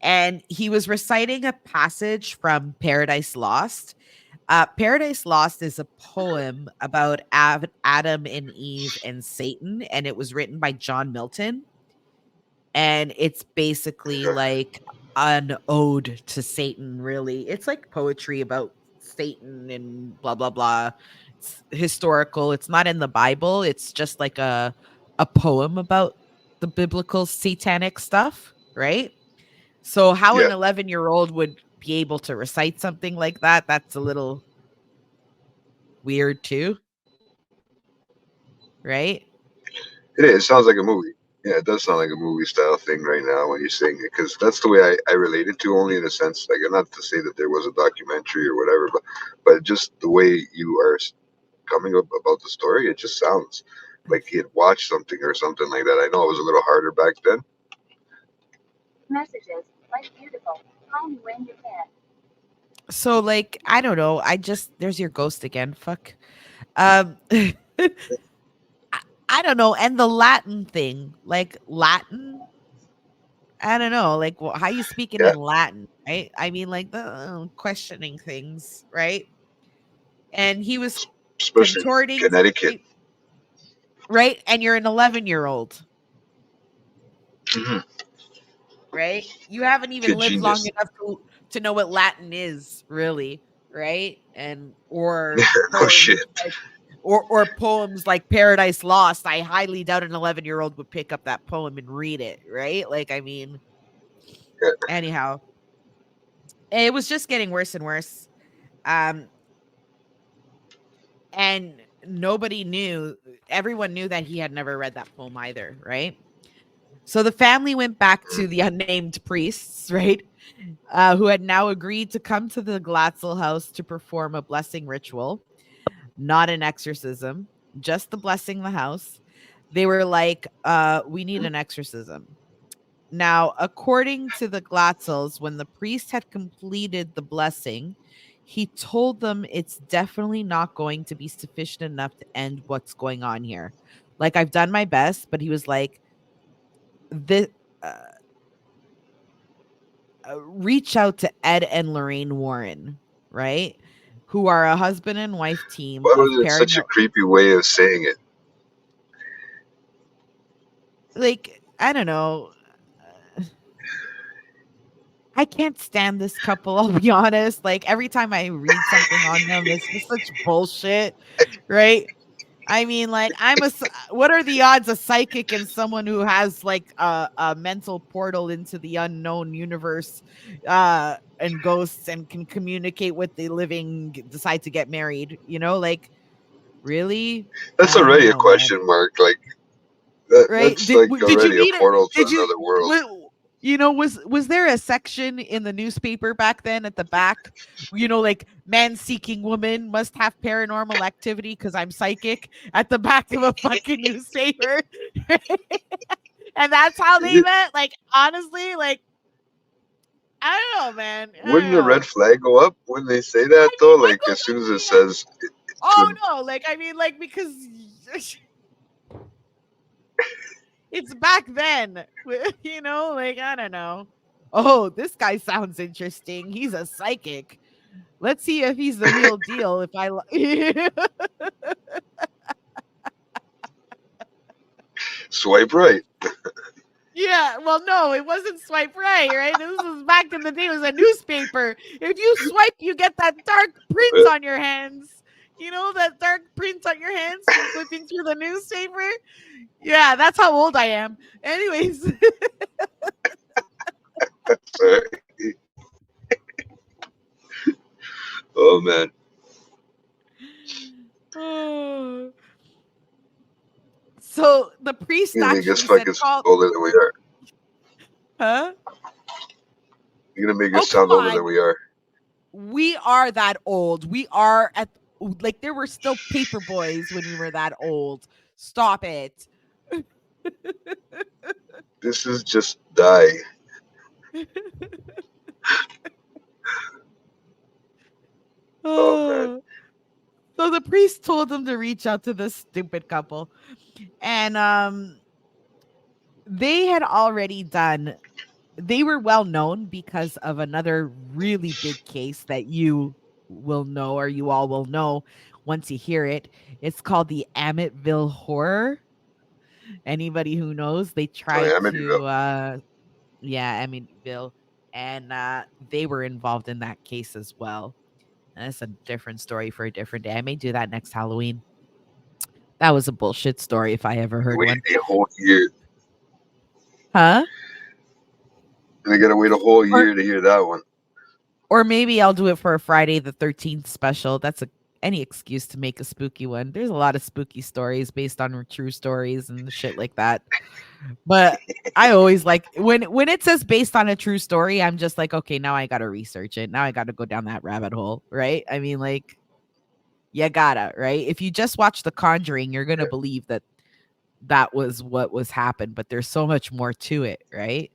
And he was reciting a passage from Paradise Lost. Paradise Lost is a poem about Adam and Eve and Satan, and it was written by John Milton. And it's basically like an ode to Satan, really. It's like poetry about Satan and blah blah blah. It's historical. It's not in the Bible. It's just like a poem about the biblical satanic stuff, right? So how Yeah, an 11-year-old would be able to recite something like that, that's a little weird too, right? it is. It sounds like a movie. Yeah, it does sound like a movie style thing right now when you're saying it, because that's the way I relate it to, only in a sense, like, not to say that there was a documentary or whatever, but just the way you are coming up about the story, it just sounds like he had watched something or something like that. I know it was a little harder back then. Messages. Life beautiful. Call me when you can. So like, I don't know. There's your ghost again. Fuck. Um I don't know. And the Latin thing, like Latin, I don't know, like how you speaking Yeah, in Latin, right? I mean, like the questioning things, right? And he was especially in contorting, Connecticut. right? And you're an 11-year-old, Hmm. right? You haven't even Kid lived long genius. enough to know what Latin is, really, right? And or Oh poems shit. like or poems like Paradise Lost. I highly doubt an 11-year-old would pick up that poem and read it, right? Like, I mean, Yeah. anyhow, it was just getting worse and worse. Um, and nobody knew, everyone knew that he had never read that poem either, right? So the family went back to the unnamed priests, right? Who had now agreed to come to the Glatzel house to perform a blessing ritual, not an exorcism, just the blessing the house. They were like, we need an exorcism. Now, according to the Glatzels, when the priest had completed the blessing, he told them it's definitely not going to be sufficient enough to end what's going on here. Like, I've done my best, but he was like, this, uh, reach out to Ed and Lorraine Warren, right? Who are a husband and wife team Why of was it such a paranormal. creepy way of saying it? Like, I don't know. I can't stand this couple, I'll be honest. Like, every time I read something on them, it's just such bullshit, right? I mean, like, what are the odds a psychic and someone who has like a mental portal into the unknown universe and ghosts and can communicate with the living decide to get married, like, really? That's I don't already a know, man. question mark. Like that. Right? That's like Did you already a read it? portal to Did you another world. was there a section in the newspaper back then at the back, like man seeking woman must have paranormal activity because I'm psychic at the back of a fucking newspaper? And that's how they met? Like, honestly, like, I don't know, man. I don't Wouldn't the red know. flag go up when they say that I though? mean, what Like the as fuck soon as do it you mean? says Oh to no, like, I mean, like, because it's back then. Like, I don't know. Oh, this guy sounds interesting. He's a psychic. Let's see if he's the real deal. If I swipe right. Yeah, well, no, it wasn't swipe right? This was back in the day. It was a newspaper. If you swipe, you get that dark print on your hands. You know that dark print on your hands from flipping through the newspaper? Yeah, that's how old I am. Anyways. Oh man, Oh. So the priest you gonna make us actually said, fucking call, older than we are. huh? You're gonna make Oh, us come sound older than on. we are. We are that old. We are like, there were still paper boys when we were that old. Stop it. This is just die. Oh man. Oh. So the priest told them to reach out to this stupid couple. And they had already done they were well known because of another really big case that you will know, or you all will know once you hear it. It's called the Amityville Horror. Anybody who knows, they Oh, tried yeah, Amityville. to yeah, Amityville, and they were involved in that case as well. And that's a different story for a different day. I may do that next Halloween. That was a bullshit story if I ever heard Wait one. a whole year. Huh? They gotta wait a whole Or year to hear that one. or maybe I'll do it for a Friday the 13th special. That's any excuse to make a spooky one. There's a lot of spooky stories based on true stories and shit like that. But I always like when it says based on a true story, I'm just like, okay, now I got to research it. Now I got to go down that rabbit hole, right? I mean, like, you gotta, right? If you just watch The Conjuring, you're gonna Yeah, believe that that was what was happened, but there's so much more to it, right?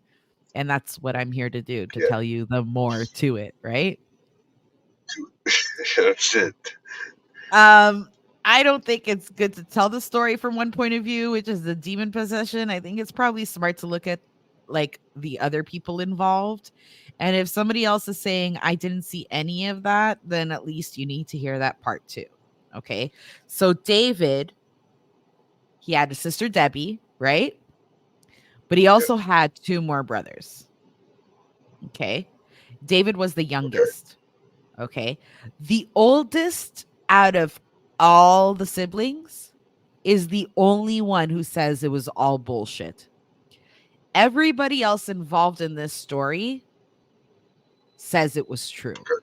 And that's what I'm here to do, to yeah. tell you the more to it, right? That's it. I don't think it's good to tell the story from one point of view, which is the demon possession. I think it's probably smart to look at like the other people involved. And if somebody else is saying I didn't see any of that, then at least you need to hear that part too. Okay. So David, he had a sister Debbie, right? But he Yeah. also had two more brothers. Okay. David was the Okay. youngest. Okay. The oldest out of all the siblings is the only one who says it was all bullshit. Everybody else involved in this story says it was true. Okay.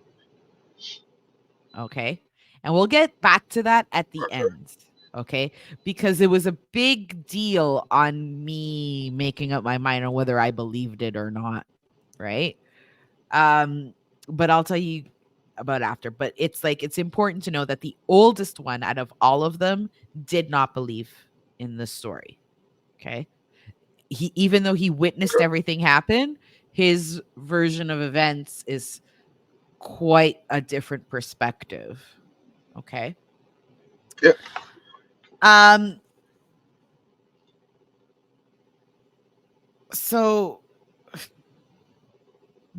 Okay. And we'll get back to that at the Okay. end. Okay. Because it was a big deal on me making up my mind on whether I believed it or not. Right. But I'll tell you about after. But it's like it's important to know that the oldest one out of all of them did not believe in the story. Okay. He, even though he witnessed Okay. everything happen, his version of events is quite a different perspective. Okay. Yeah. So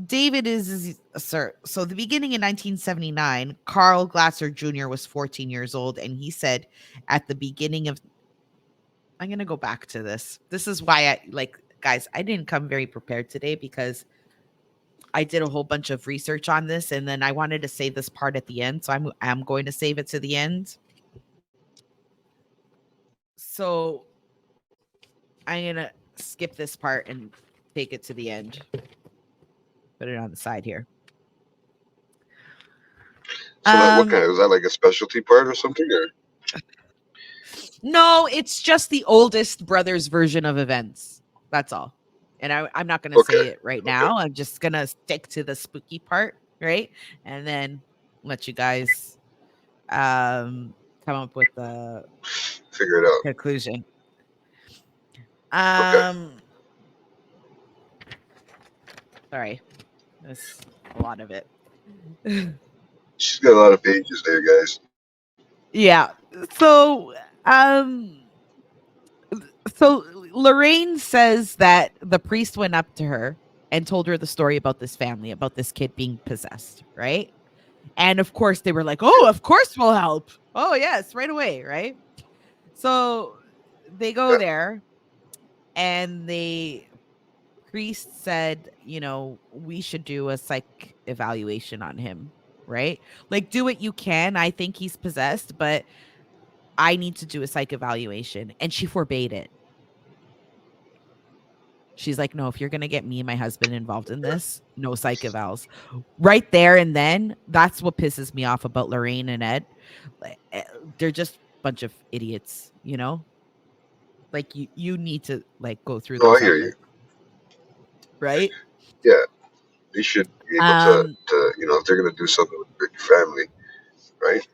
David is sir. So the beginning in 1979, Carl Glasser Jr. was 14 years old, and he said at the beginning of I'm gonna go back to this. This is why I like guys, I didn't come very prepared today because I did a whole bunch of research on this and then I wanted to save this part at the end. So I'm going to save it to the end. So I'm gonna skip this part and take it to the end. Put it on the side here. So that what kind? Um Was that like a specialty part or something? Or no, it's just the oldest brother's version of events. That's all. And I'm not gonna okay. say it right now. I'm just gonna stick to the spooky part, right? And then let you guys come up with the Figure it out. conclusion. Okay. Sorry. That's a lot of it. She's got a lot of pages there, guys. Yeah. So so Lorraine says that the priest went up to her and told her the story about this family, about this kid being possessed, right? And of course they were like, "Oh, of course we'll help. Oh, yes, right away, right?" So they go Yeah. there and the priest said, we should do a psych evaluation on him, right? Like, do what you can. I think he's possessed, but I need to do a psych evaluation. And she forbade it. She's like, no, if you're going to get me and my husband involved in this, no psych evals. Right there and then, that's what pisses me off about Lorraine and Ed. They're just a bunch of idiots, Like, you need to, like, go through No, I those hear you. ethics. Right? Yeah. They should be able to if they're gonna do something with your family, right?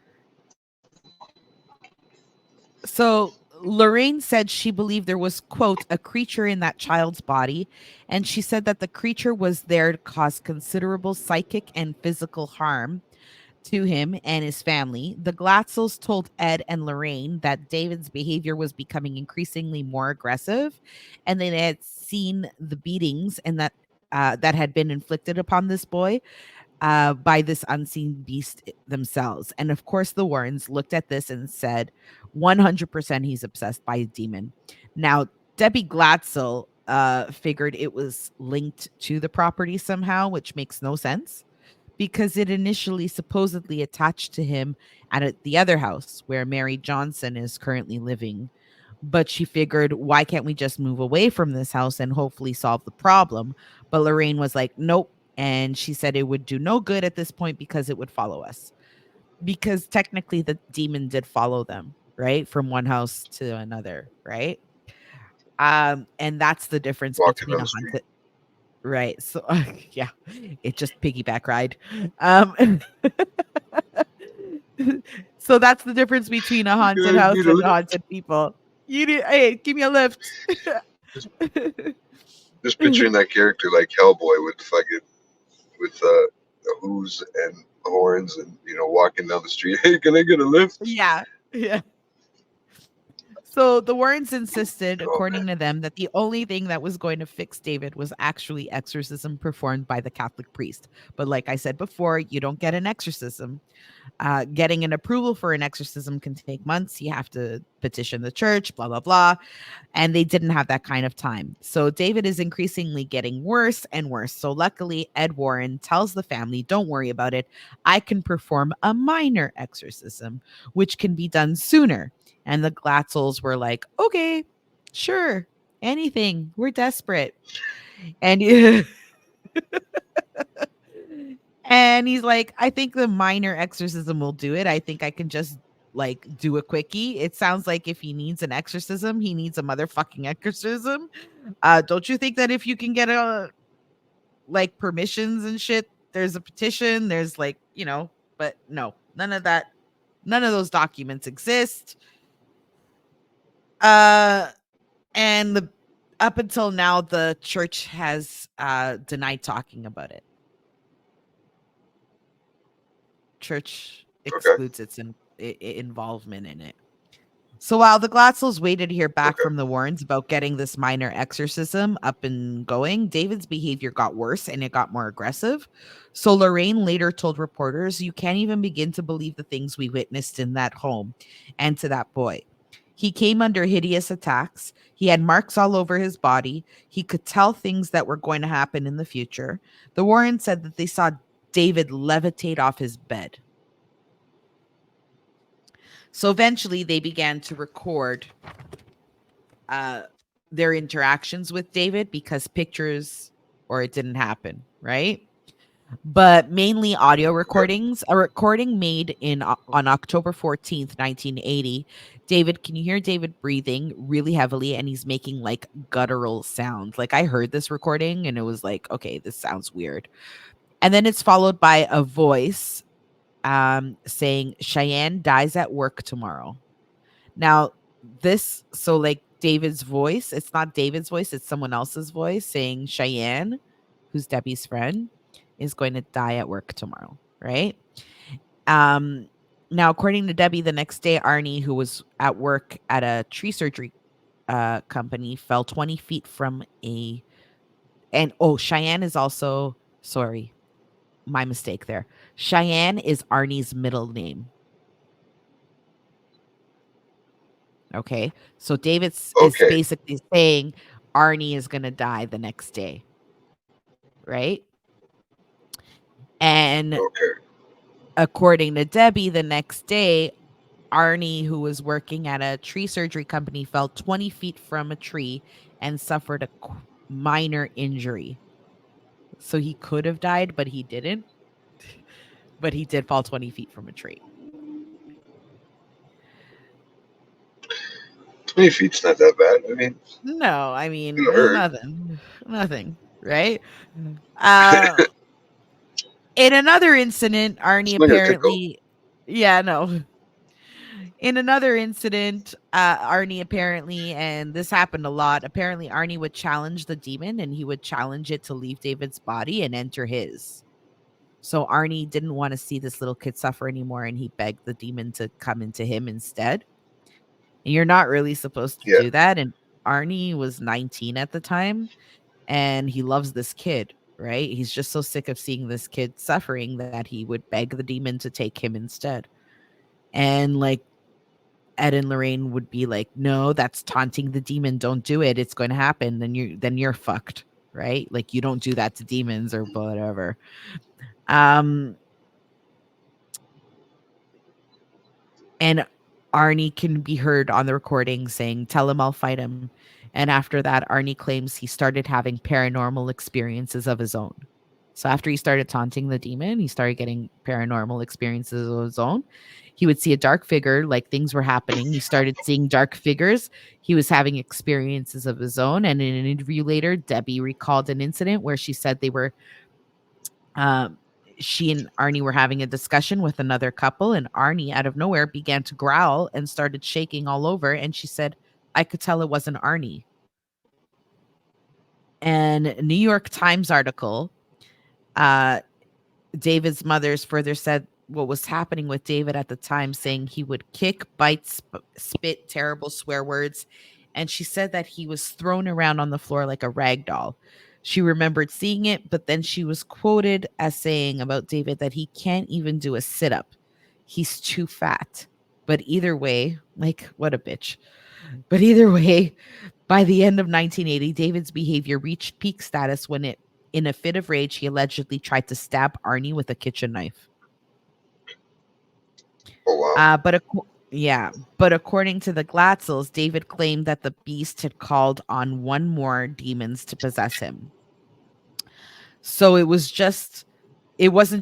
So Lorraine said she believed there was, quote, a creature in that child's body. And she said that the creature was there to cause considerable psychic and physical harm to him and his family. The Glatzels told Ed and Lorraine that David's behavior was becoming increasingly more aggressive and they had seen the beatings and that that had been inflicted upon this boy by this unseen beast themselves. And of course, the Warrens looked at this and said, 100% he's obsessed by a demon. Now, Debbie Glatzel figured it was linked to the property somehow, which makes no sense because it initially supposedly attached to him at the other house where Mary Johnson is currently living. But she figured, why can't we just move away from this house and hopefully solve the problem? But Lorraine was like, nope. And she said it would do no good at this point because it would follow us. Because technically the demon did follow them, right? From one house to another, right? And that's the difference Walking between down a the street. haunted, right? So yeah, it just piggyback ride. Um so that's the difference between a You haunted guys house need a and lift? haunted people. You need, hey, give me a lift. Just picturing that character like Hellboy with fucking with the hooves and horns and walking down the street. Hey, can I get a lift? Yeah. Yeah. So the Warrens insisted, Oh man. according to them, that the only thing that was going to fix David was actually exorcism performed by the Catholic priest. But like I said before, you don't get an exorcism. Getting an approval for an exorcism can take months. You have to petition the church, blah, blah, blah. And they didn't have that kind of time. So David is increasingly getting worse and worse. So luckily, Ed Warren tells the family, don't worry about it. I can perform a minor exorcism, which can be done sooner. And the Glatzels were like, okay, sure, anything. We're desperate. And and he's like, I think the minor exorcism will do it. I think I can just like do a quickie. It sounds like if he needs an exorcism, he needs a motherfucking exorcism. Don't you think that if you can get a like permissions and shit, there's a petition, there's like, but no, none of that, none of those documents exist. And the up until now, the church has denied talking about it. Church Okay. excludes its involvement in it. So while the Glatzels waited to hear back Okay. from the Warrens about getting this minor exorcism up and going, David's behavior got worse and it got more aggressive. So Lorraine later told reporters, you can't even begin to believe the things we witnessed in that home and to that boy. He came under hideous attacks. He had marks all over his body. He could tell things that were going to happen in the future. The Warrens said that they saw David levitate off his bed. So eventually they began to record their interactions with David because pictures or it didn't happen, right? But mainly audio recordings. A recording made on October 14th, 1980. David, can you hear David breathing really heavily and he's making like guttural sounds? Like I heard this recording and it was like, okay, this sounds weird. And then it's followed by a voice saying Cheyenne dies at work tomorrow. Now, so like David's voice, it's not David's voice, it's someone else's voice saying Cheyenne, who's Debbie's friend, is going to die at work tomorrow, right? Now, according to Debbie, the next day, Arnie, who was at work at a tree surgery company, fell 20 feet from Cheyenne is also, sorry, my mistake there. Cheyenne is Arnie's middle name. Okay. So David's is basically saying Arnie is going to die the next day. Right? And according to Debbie, the next day, Arnie, who was working at a tree surgery company, fell 20 feet from a tree and suffered a minor injury. So he could have died, but he didn't. But he did fall 20 feet from a tree. 20 feet's not that bad. No, nothing, right? In another incident, Arnie apparently, in another incident, Arnie apparently, and this happened a lot, apparently Arnie would challenge the demon and he would challenge it to leave David's body and enter his. So Arnie didn't want to see this little kid suffer anymore and he begged the demon to come into him instead. And you're not really supposed to do that. And Arnie was 19 at the time and he loves this kid, right? He's just so sick of seeing this kid suffering that he would beg the demon to take him instead. And like Ed and Lorraine would be like, "No, that's taunting the demon. Don't do it. It's going to happen. Then you're fucked, right? Like you don't do that to demons or whatever." Um and Arnie can be heard on the recording saying, "Tell him I'll fight him." And after that, Arnie claims he started having paranormal experiences of his own. So after he started taunting the demon, he started getting paranormal experiences of his own. He would see a dark figure, like things were happening. He started seeing dark figures. He was having experiences of his own. And in an interview later, Debbie recalled an incident where she said um, she and Arnie were having a discussion with another couple, and Arnie, out of nowhere, began to growl and started shaking all over. And she said, "I could tell it wasn't Arnie." And New York Times article, uh, David's mothers further said what was happening with David at the time, saying he would kick, bite, spit terrible swear words. And she said that he was thrown around on the floor like a rag doll. She remembered seeing it, but then she was quoted as saying about David that he can't even do a sit up. He's too fat. But either way, like, what a bitch. But either way, by the end of 1980, David's behavior reached peak status when in a fit of rage, he allegedly tried to stab Arnie with a kitchen knife. Oh wow. But according to the Glatzels, David claimed that the beast had called on one more demons to possess him. So it wasn't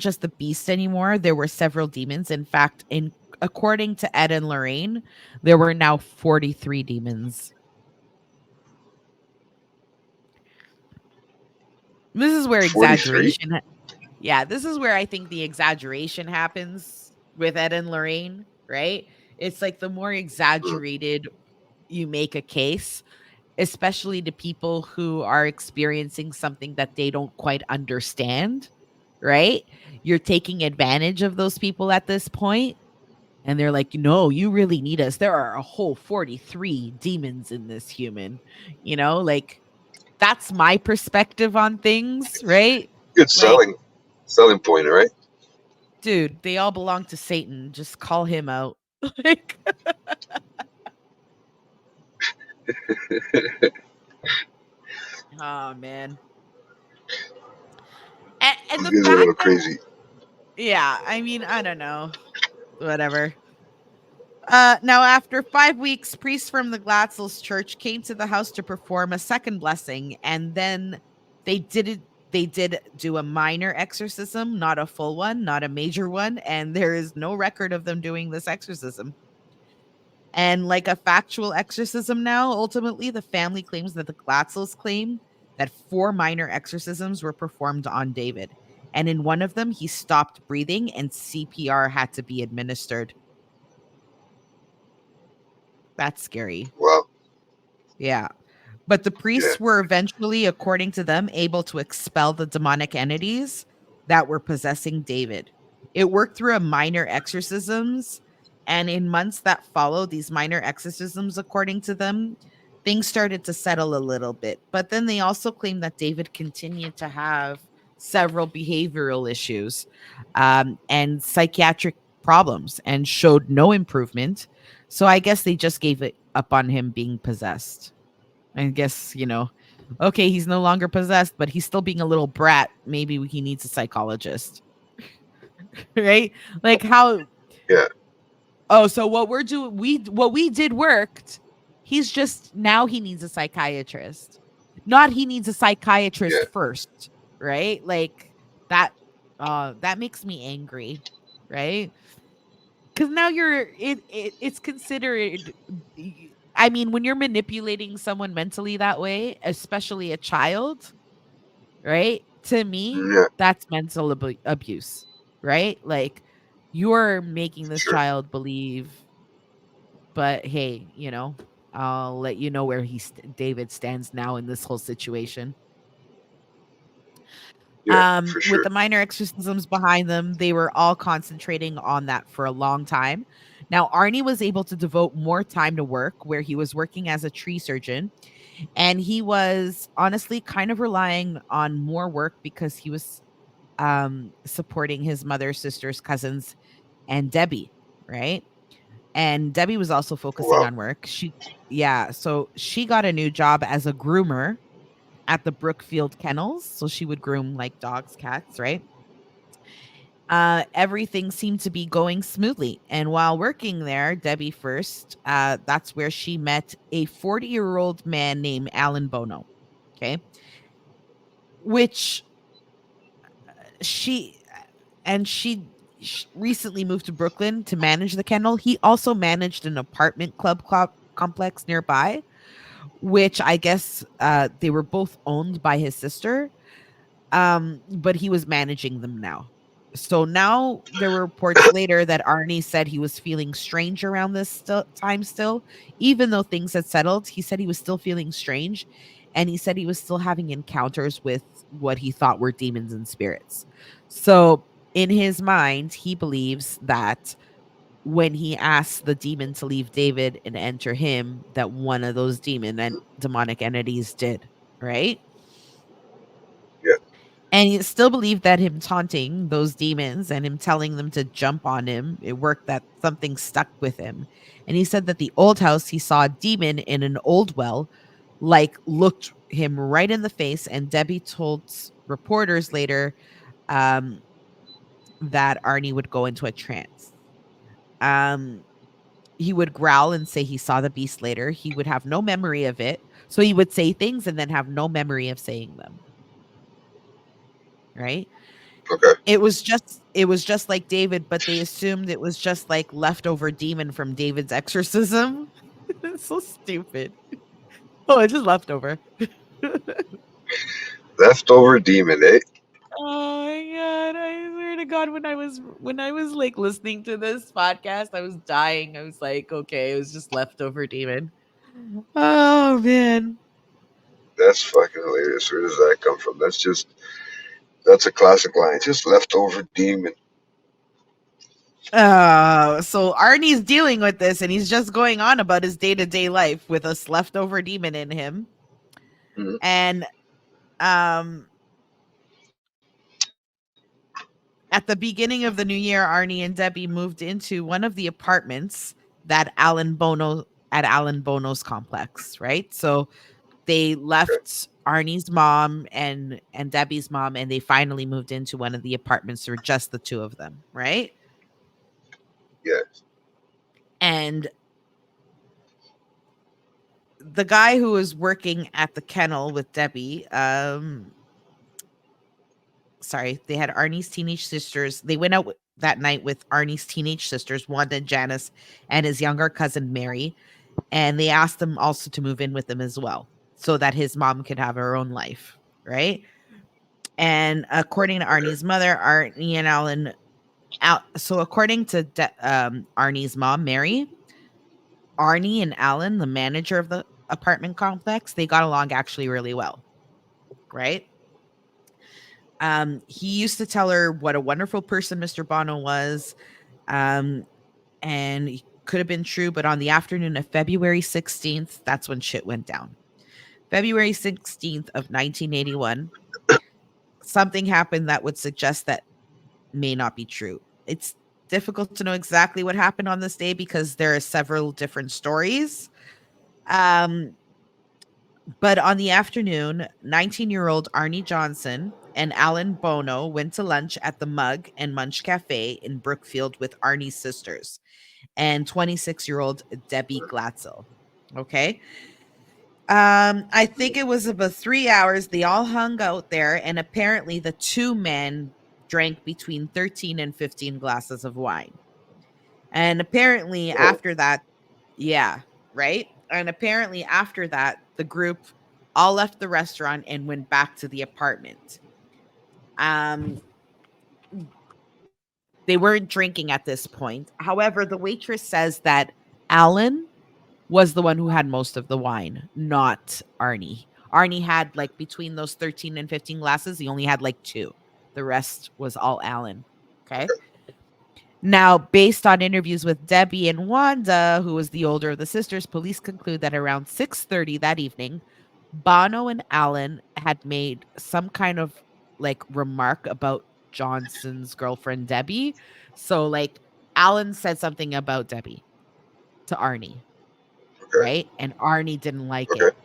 just the beast anymore. There were several demons. In fact, according to Ed and Lorraine, there were now 43 demons. This is where 43? exaggeration. Yeah, this is where I think the exaggeration happens with Ed and Lorraine, right? It's like the more exaggerated you make a case, especially to people who are experiencing something that they don't quite understand, right? You're taking advantage of those people at this point, and they're like, "No, you really need us. There are a whole 43 demons in this human." Like that's my perspective on things, right? Good Like, selling point, right? dude, they all belong to Satan. Just call him out. Like, oh man. And This the guy's a fact little that, crazy. yeah, I mean, I don't know. Whatever. Now, after 5 weeks, priests from the Glatzels church came to the house to perform a second blessing, and then they did do a minor exorcism, not a full one, not a major one, and there is no record of them doing this exorcism. And like a factual exorcism now, ultimately, the family claims that the Glatzels claim that 4 minor exorcisms were performed on David. And in one of them, he stopped breathing and CPR had to be administered. That's scary. Wow. Yeah. But the Yeah. priests were eventually, according to them, able to expel the demonic entities that were possessing David. It worked through a minor exorcisms, and in months that followed these minor exorcisms, according to them, things started to settle a little bit. But then they also claimed that David continued to have several behavioral issues and psychiatric problems and showed no improvement. So I guess they just gave it up on him being possessed. I guess, okay, he's no longer possessed, but he's still being a little brat. Maybe he needs a psychologist. Right? Like how Yeah. Oh, so what what we did worked. He's just now he needs a psychiatrist. Not he needs a psychiatrist Yeah. first, right? Like that makes me angry, right? Cuz now it's considered, I mean, when you're manipulating someone mentally that way, especially a child, right? To me, Yeah. that's mental abuse, right? Like you're making this Sure. child believe, but hey, I'll let you know where David stands now in this whole situation. Yeah. For With sure. the minor exorcisms behind them, they were all concentrating on that for a long time. Now, Arnie was able to devote more time to work, where he was working as a tree surgeon, And he was honestly kind of relying on more work because he was supporting his mother, sisters, cousins, and Debbie, right? And Debbie was also focusing Wow. on work. Yeah, so she got a new job as a groomer at the Brookfield Kennels. So she would groom like dogs, cats, right? Everything seemed to be going smoothly. And while working there, Debbie first, that's where she met a 40-year-old man named Alan Bono. Okay. Which she and she recently moved to Brooklyn to manage the kennel. He also managed an apartment complex nearby, which I guess they were both owned by his sister. But he was managing them now. So now there were reports later that Arnie said he was feeling strange around this time still, even though things had settled. He said he was still feeling strange, and he said he was still having encounters with what he thought were demons and spirits. So in his mind, he believes that when he asked the demon to leave David and enter him, that one of those demon and demonic entities did, right? Yeah. And he still believed that him taunting those demons and him telling them to jump on him, it worked, that something stuck with him. And he said that the old house, he saw a demon in an old well, like looked him right in the face. And Debbie told reporters later um, that Arnie would go into a trance. Um, he would growl and say he saw the beast later. He would have no memory of it. So he would say things and then have no memory of saying them. Right? Okay. It was just like David, but they assumed it was just like leftover demon from David's exorcism. It's so stupid. Oh, it's just leftover. Leftover demon, eh? Oh my god, I swear to God, when I was like listening to this podcast, I was dying. I was like, okay, it was just leftover demon. Oh man. That's fucking hilarious. Where does that come from? That's a classic line. Just leftover demon. So Arnie's dealing with this and he's just going on about his day-to-day life with this leftover demon in him. Mhm. And um at the beginning of the new year, Arnie and Debbie moved into one of the apartments that Alan Bono's complex, right? So they left Arnie's mom and Debbie's mom, and they finally moved into one of the apartments for just the two of them, right? Yeah. And the guy who was working at the kennel with Debbie, sorry, they had Arnie's teenage sisters. They went out that night with Arnie's teenage sisters, Wanda and Janice, and his younger cousin Mary, and they asked him also to move in with them as well, so that his mom could have her own life, right? And according to Okay. Arnie's mother, Arnie and Alan, so according to Arnie's mom, Mary, Arnie and Alan, the manager of the apartment complex, they got along actually really well, right? He used to tell her what a wonderful person Mr. Bono was, um, and it could have been true, but on the afternoon of February 16th, that's when shit went down. February 16th of 1981, something happened that would suggest that may not be true. It's difficult to know exactly what happened on this day because there are several different stories. Um, but on the afternoon, 19-year-old Arnie Johnson and Alan Bono went to lunch at the Mug and Munch Cafe in Brookfield with Arnie's sisters and 26-year-old Debbie Glatzel. Okay. I think it was about 3 hours. They all hung out there, and apparently the two men drank between 13 and 15 glasses of wine. And apparently Oh, after that, yeah, right? And apparently after that, the group all left the restaurant and went back to the apartment. Um, they weren't drinking at this point. However, the waitress says that Alan was the one who had most of the wine, not Arnie. Arnie had like between those 13 and 15 glasses, he only had like two. The rest was all Alan. Okay. Now, based on interviews with Debbie and Wanda, who was the older of the sisters, police conclude that around 6:30 that evening, Bono and Alan had made some kind of like remark about Johnson's girlfriend Debbie. So like Alan said something about Debbie to Arnie, Okay. right? And Arnie didn't like Okay. it,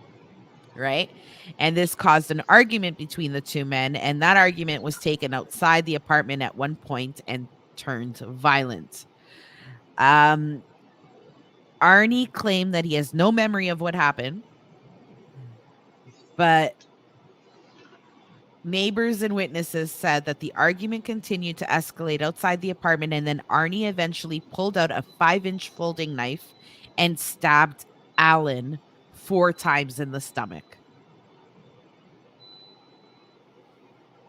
right? And this caused an argument between the two men, and that argument was taken outside the apartment at one point and turned violent. Um Arnie claimed that he has no memory of what happened, but neighbors and witnesses said that the argument continued to escalate outside the apartment, and then Arnie eventually pulled out a 5-inch folding knife and stabbed Alan 4 times in the stomach.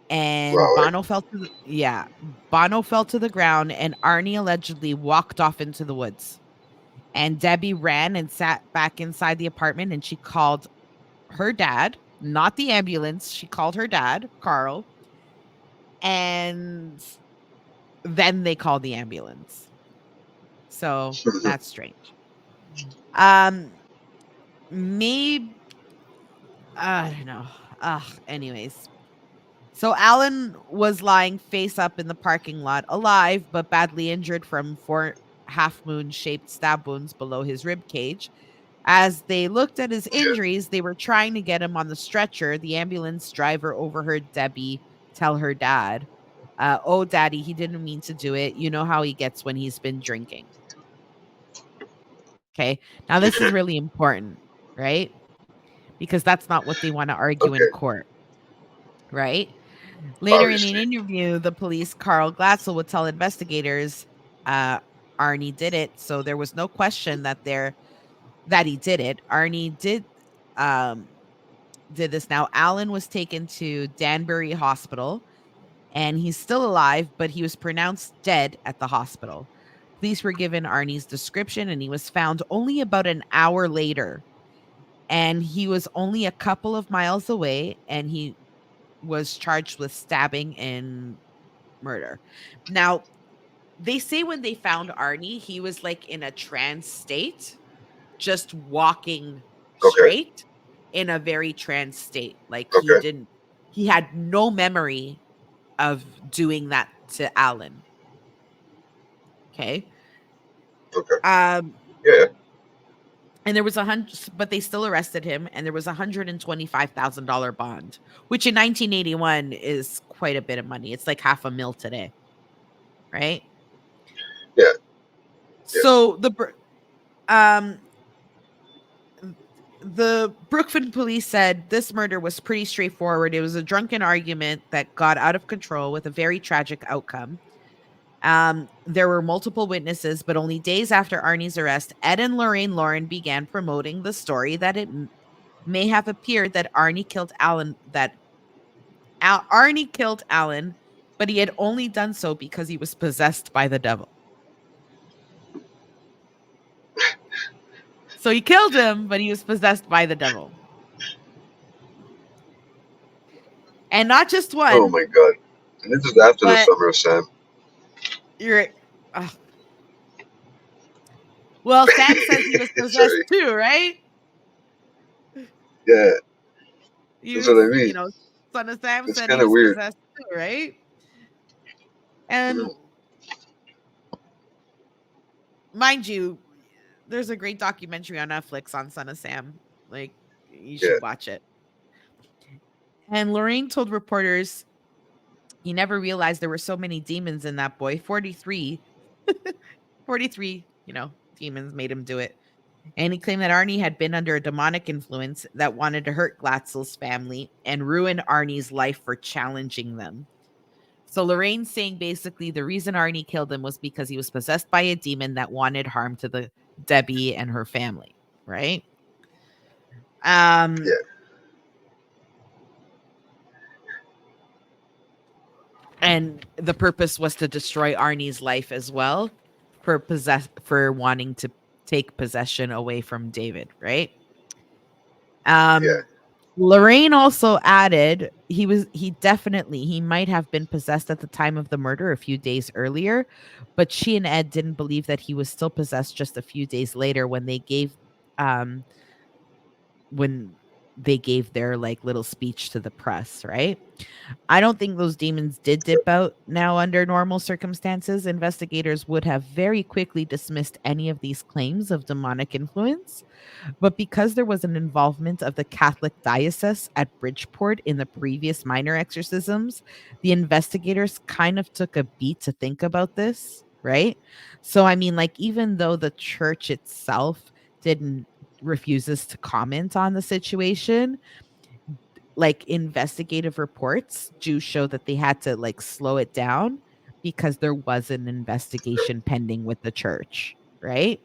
And Wow. Bono fell to Bono fell to the ground, and Arnie allegedly walked off into the woods. And Debbie ran and sat back inside the apartment, and she called her dad, not the ambulance. She called her dad, Carl, and then they called the ambulance. So that's strange. Maybe I don't know. Anyways. So Alan was lying face up in the parking lot, alive but badly injured from 4 half-moon shaped stab wounds below his rib cage. As they looked at his injuries, they were trying to get him on the stretcher. The ambulance driver overheard Debbie tell her dad, "Oh, Daddy, he didn't mean to do it. You know how he gets when he's been drinking." Okay. Now, this is really important, right? Because that's not what they want to argue in Okay. court, right? Later in the Obviously. interview, the police, Carl Glatzel, would tell investigators Arnie did it. So there was no question that he did it. Arnie did this. Now, Alan was taken to Danbury Hospital, and he's still alive, but he was pronounced dead at the hospital. Police were given Arnie's description, and he was found only about an hour later. And he was only a couple of miles away, and he was charged with stabbing and murder. Now, they say when they found Arnie, he was like in a trance state, just walking Okay. straight in a very trance state. Like Okay. he had no memory of doing that to Alan. Okay. Okay. Yeah. And there was but they still arrested him, and there was $125,000 bond, which in 1981 is quite a bit of money. It's like $500,000 today, right? Yeah. So the Brookford police said this murder was pretty straightforward. It was a drunken argument that got out of control with a very tragic outcome. There were multiple witnesses, but only days after Arnie's arrest, Ed and Lorraine Lauren began promoting the story that it may have appeared that Arnie killed Alan, but he had only done so because he was possessed by the devil. So he killed him, but he was possessed by the devil. And not just one. Oh my God. And this is after the Summer of Sam. Well, Sam says he was possessed too, right? Yeah. That's what I mean. You know, Son of Sam it's said he was weird. possessed too, right? And mind you, there's a great documentary on Netflix on Son of Sam. Like, you should watch it. And Lorraine told reporters he never realized there were so many demons in that boy. 43, demons made him do it. And he claimed that Arnie had been under a demonic influence that wanted to hurt Glatzel's family and ruin Arnie's life for challenging them. So Lorraine's saying basically the reason Arnie killed him was because he was possessed by a demon that wanted harm to the Debbie and her family, right? And the purpose was to destroy Arnie's life as well, for wanting to take possession away from David, right? Lorraine also added he might have been possessed at the time of the murder a few days earlier, but she and Ed didn't believe that he was still possessed just a few days later when they gave when they gave their like little speech to the press, right? I don't think those demons did dip out now under normal circumstances. Investigators would have very quickly dismissed any of these claims of demonic influence. But because there was an involvement of the Catholic diocese at Bridgeport in the previous minor exorcisms, the investigators kind of took a beat to think about this, right? So, I mean, like, even though the church itself didn't refuses to comment on the situation, like investigative reports do show that they had to like slow it down because there was an investigation pending with the church, right?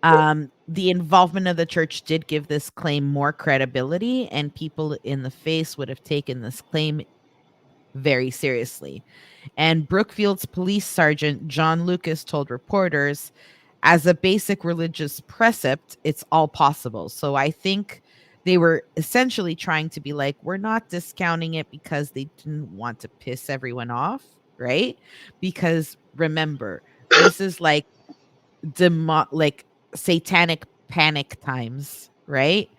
The involvement of the church did give this claim more credibility, and people in the face would have taken this claim very seriously. And Brookfield's police sergeant John Lucas told reporters, as a basic religious precept, it's all possible. So I think they were essentially trying to be like, we're not discounting it because they didn't want to piss everyone off, right? Because remember, this is like like satanic panic times, right?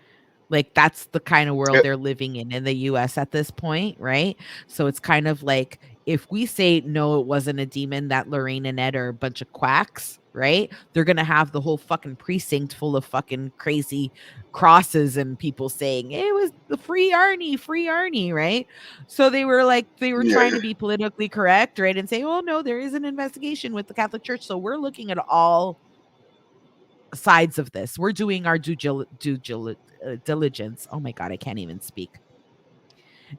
Like that's the kind of world Yep. they're living in the US at this point, right? So it's kind of like if we say no, it wasn't a demon, that Lorraine and Ed are a bunch of quacks, right? They're gonna have the whole fucking precinct full of fucking crazy crosses and people saying it was the free Arnie, right? So they were like they were trying to be politically correct, right? And say, oh no, there is an investigation with the Catholic Church. So we're looking at all sides of this. We're doing our diligence. Oh my God, I can't even speak.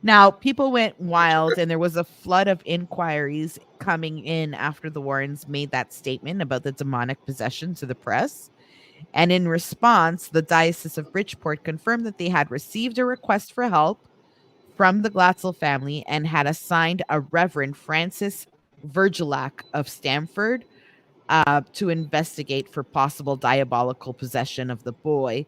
Now, people went wild, and there was a flood of inquiries coming in after the Warrens made that statement about the demonic possession to the press. And in response, the Diocese of Bridgeport confirmed that they had received a request for help from the Glatzel family and had assigned a Reverend Francis Virgilac of Stamford to investigate for possible diabolical possession of the boy.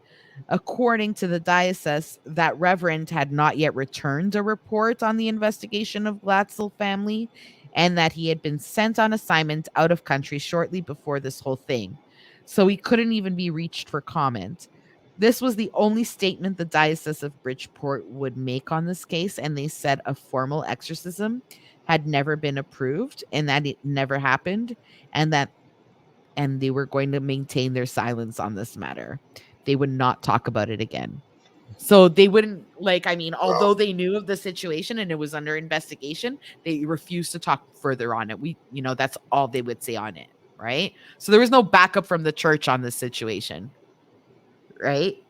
According to the diocese, that reverend had not yet returned a report on the investigation of Glatzel family and that he had been sent on assignment out of country shortly before this whole thing. So he couldn't even be reached for comment. This was the only statement the Diocese of Bridgeport would make on this case, and they said a formal exorcism had never been approved and that it never happened, and they were going to maintain their silence on this matter. They would not talk about it again. So they wouldn't like, I mean, although they knew of the situation and it was under investigation, they refused to talk further on it. That's all they would say on it, right? So there was no backup from the church on this situation, right?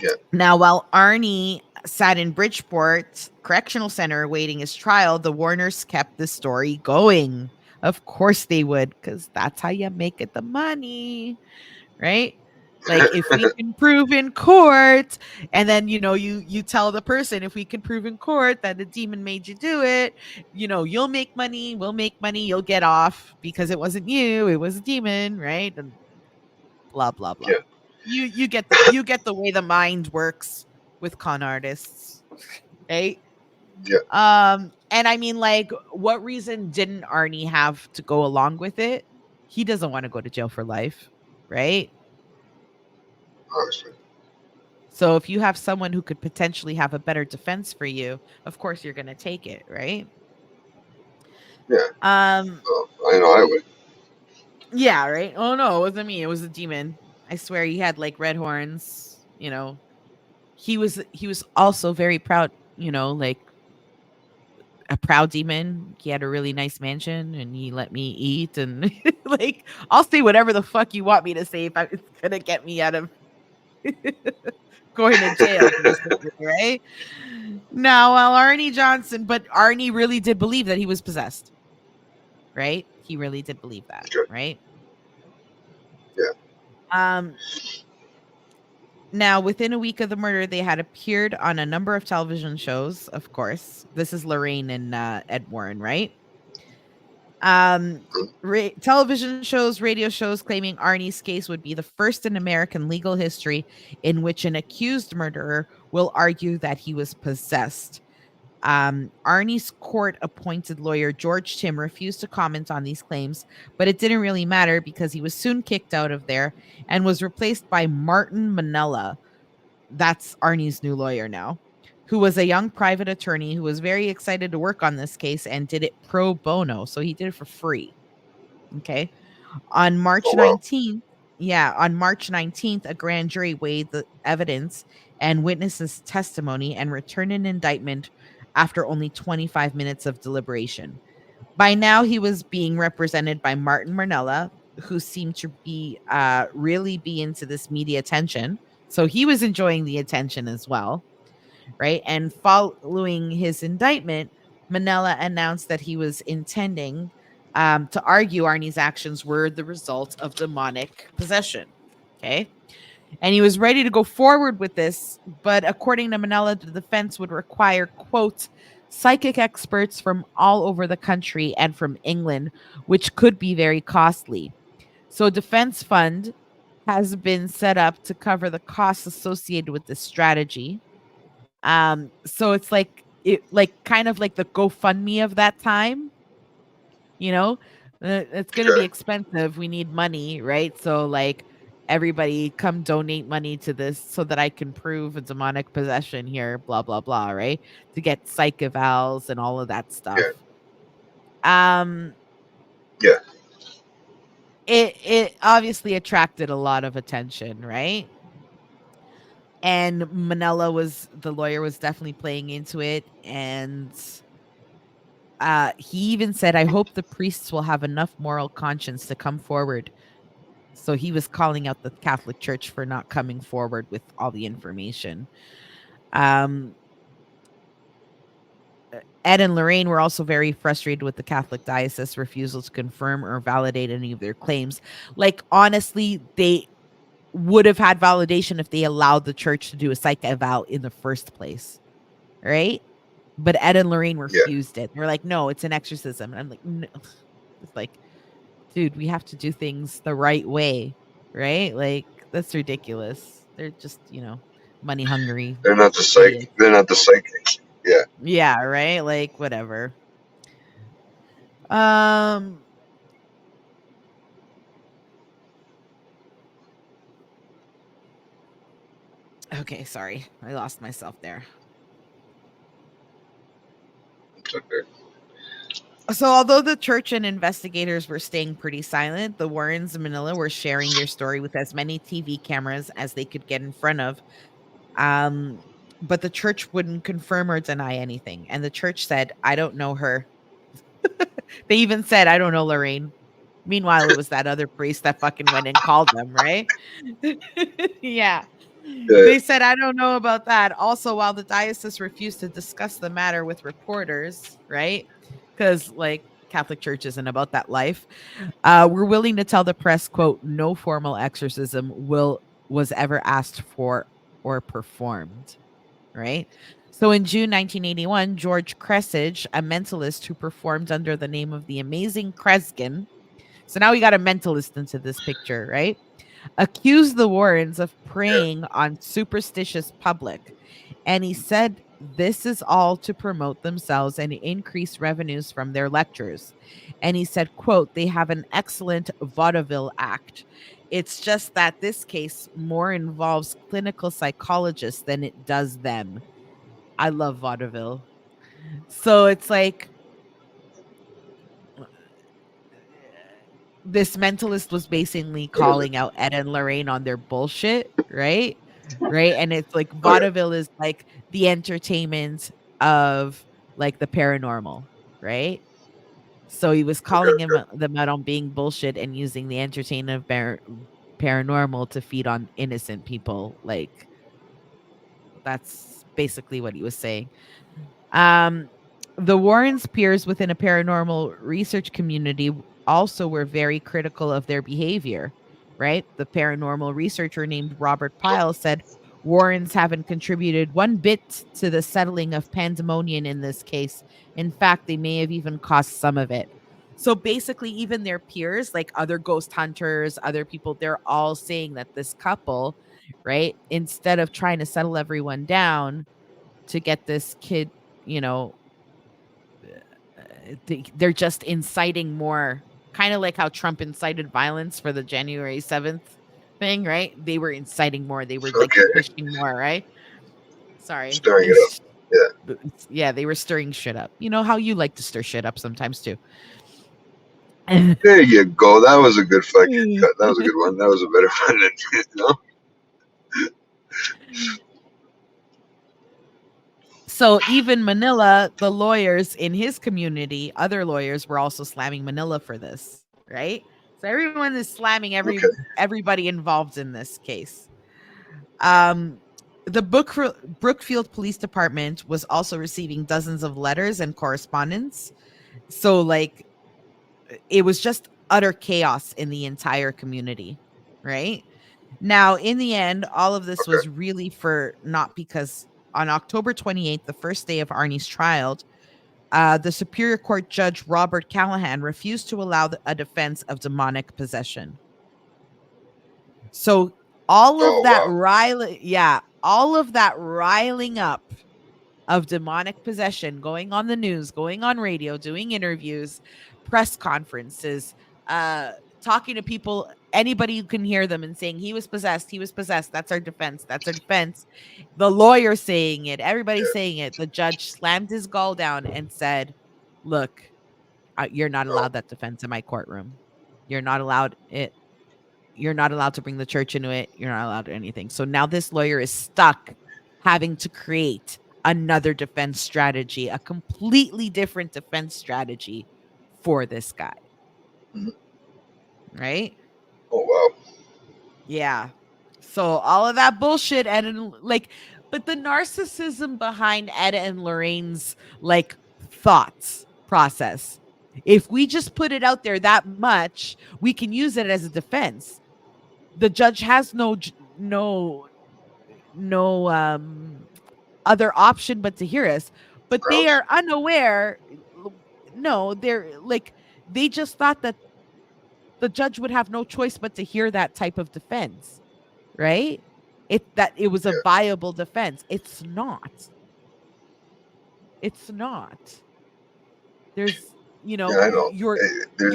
Yeah. Now, while Arnie sat in Bridgeport Correctional Center awaiting his trial, the Warners kept the story going. Of course they would, because that's how you make it the money, right? Like if we can prove in court, and then you tell the person, if we can prove in court that the demon made you do it, you'll make money, we'll make money, you'll get off because it wasn't you, it was a demon, right? And blah blah blah. Yeah. You get the way the mind works with con artists, right? Yeah. And I mean, like, what reason didn't Arnie have to go along with it? He doesn't want to go to jail for life, right? Honestly. So if you have someone who could potentially have a better defense for you, of course you're gonna take it, right? Yeah. I know I would. Yeah, right. Oh no, it wasn't me. It was a demon. I swear he had like red horns. He was also very proud. Like a proud demon. He had a really nice mansion, and he let me eat. And like, I'll say whatever the fuck you want me to say if it's gonna get me out of going to jail, right? Now, while Arnie really did believe that he was possessed, right? He really did believe that, Sure. right? Yeah. Now, within a week of the murder, they had appeared on a number of television shows. Of course, this is Lorraine and Ed Warren, right? Television shows, radio shows claiming Arnie's case would be the first in American legal history in which an accused murderer will argue that he was possessed. Arnie's court-appointed lawyer, George Tim, refused to comment on these claims, but it didn't really matter because he was soon kicked out of there and was replaced by Martin Manella, that's Arnie's new lawyer now, who was a young private attorney who was very excited to work on this case and did it pro bono. So he did it for free. Okay. On March Oh wow. 19th, on March 19th, a grand jury weighed the evidence and witnesses' testimony and returned an indictment after only 25 minutes of deliberation. By now, he was being represented by Martin Marnella, who seemed to be really be into this media attention. So he was enjoying the attention as well, right? And following his indictment, Manella announced that he was intending to argue Arnie's actions were the result of demonic possession. Okay. And he was ready to go forward with this. But according to Manella, the defense would require, quote, psychic experts from all over the country and from England, which could be very costly. So, a defense fund has been set up to cover the costs associated with this strategy. So it's like kind of like the GoFundMe of that time, you know? It's gonna be Okay. expensive. We need money, right? So like everybody come donate money to this so that I can prove a demonic possession here, blah blah blah, right? To get psych evals and all of that stuff. Yeah. Um Yeah. it obviously attracted a lot of attention, right? And Manella the lawyer was definitely playing into it, and he even said, I hope the priests will have enough moral conscience to come forward. So he was calling out the Catholic Church for not coming forward with all the information. Um, Ed and Lorraine were also very frustrated with the Catholic diocese refusal to confirm or validate any of their claims. Like, honestly, they would have had validation if they allowed the church to do a psych eval in the first place, right? But Ed and Lorraine Yeah. refused it. They're like, no, it's an exorcism. And I'm like, no. It's like, dude, we have to do things the right way, right? Like, that's ridiculous. They're just, money hungry They're not the idiots. psych. They're not the psychics. Yeah. Yeah, right? Like, whatever. Um Okay, sorry. I lost myself there. It's okay. So, although the church and investigators were staying pretty silent, the Warrens in Manila were sharing their story with as many TV cameras as they could get in front of. But the church wouldn't confirm or deny anything. And the church said, I don't know her. They even said, I don't know Lorraine. Meanwhile, it was that other priest that fucking went and called them, right? Yeah. Yeah. They said, I don't know about that. Also, while the diocese refused to discuss the matter with reporters, right? Because, like, Catholic Church isn't about that life. We're willing to tell the press, quote, no formal exorcism was ever asked for or performed, right? So in June 1981, George Cressage, a mentalist who performed under the name of the Amazing Kreskin, so now we got a mentalist into this picture, right? Accused the Warrens of preying on superstitious public. And he said this is all to promote themselves and increase revenues from their lectures. And he said, quote, they have an excellent vaudeville act. It's just that this case more involves clinical psychologists than it does them. I love vaudeville. So it's like this mentalist was basically calling out Ed and Lorraine on their bullshit, right? Right. And it's like Okay. vaudeville is like the entertainment of like the paranormal, right? So he was calling them out on being bullshit and using the entertainment of paranormal to feed on innocent people. Like, that's basically what he was saying. Um, the Warrens' peers within a paranormal research community also were very critical of their behavior, right? The paranormal researcher named Robert Pyle said Warrens haven't contributed one bit to the settling of pandemonium in this case. In fact, they may have even caused some of it. So basically, even their peers, like other ghost hunters, other people, they're all saying that this couple, right, instead of trying to settle everyone down to get this kid, you know, they're just inciting more, kind of like how Trump incited violence for the January 7th thing, right? They were inciting more. They were like Okay. pushing more, right? Sorry. Stirring it up. Yeah, they were stirring shit up. You know how you like to stir shit up sometimes too. There you go. That was a good fucking cut. That was a good one. That was a better one than, So even Manila, the lawyers in his community, other lawyers were also slamming Manila for this, right? So everyone is slamming Okay. everybody involved in this case. The Brookfield Police Department was also receiving dozens of letters and correspondence. So like it was just utter chaos in the entire community, right? Now, in the end, all of this was really for not because on October 28th, the first day of Arnie's trial, the Superior Court Judge Robert Callahan refused to allow a defense of demonic possession. So all of that all of that riling up of demonic possession, going on the news, going on radio, doing interviews, press conferences, talking to people, anybody who can hear them and saying he was possessed, that's our defense, the lawyer saying it, everybody saying it. The judge slammed his gall down and said, look, you're not allowed that defense in my courtroom. You're not allowed it. You're not allowed to bring the church into it. You're not allowed to anything. So now this lawyer is stuck having to create another defense strategy, a completely different defense strategy for this guy. Right? Oh, wow. Yeah. So all of that bullshit, Ed and but the narcissism behind Ed and Lorraine's thoughts process. If we just put it out there that much, we can use it as a defense. The judge has no other option but to hear us. But they are unaware. No, they just thought that the judge would have no choice but to hear that type of defense, right? It was a viable defense. It's not. It's not. There's, I know. your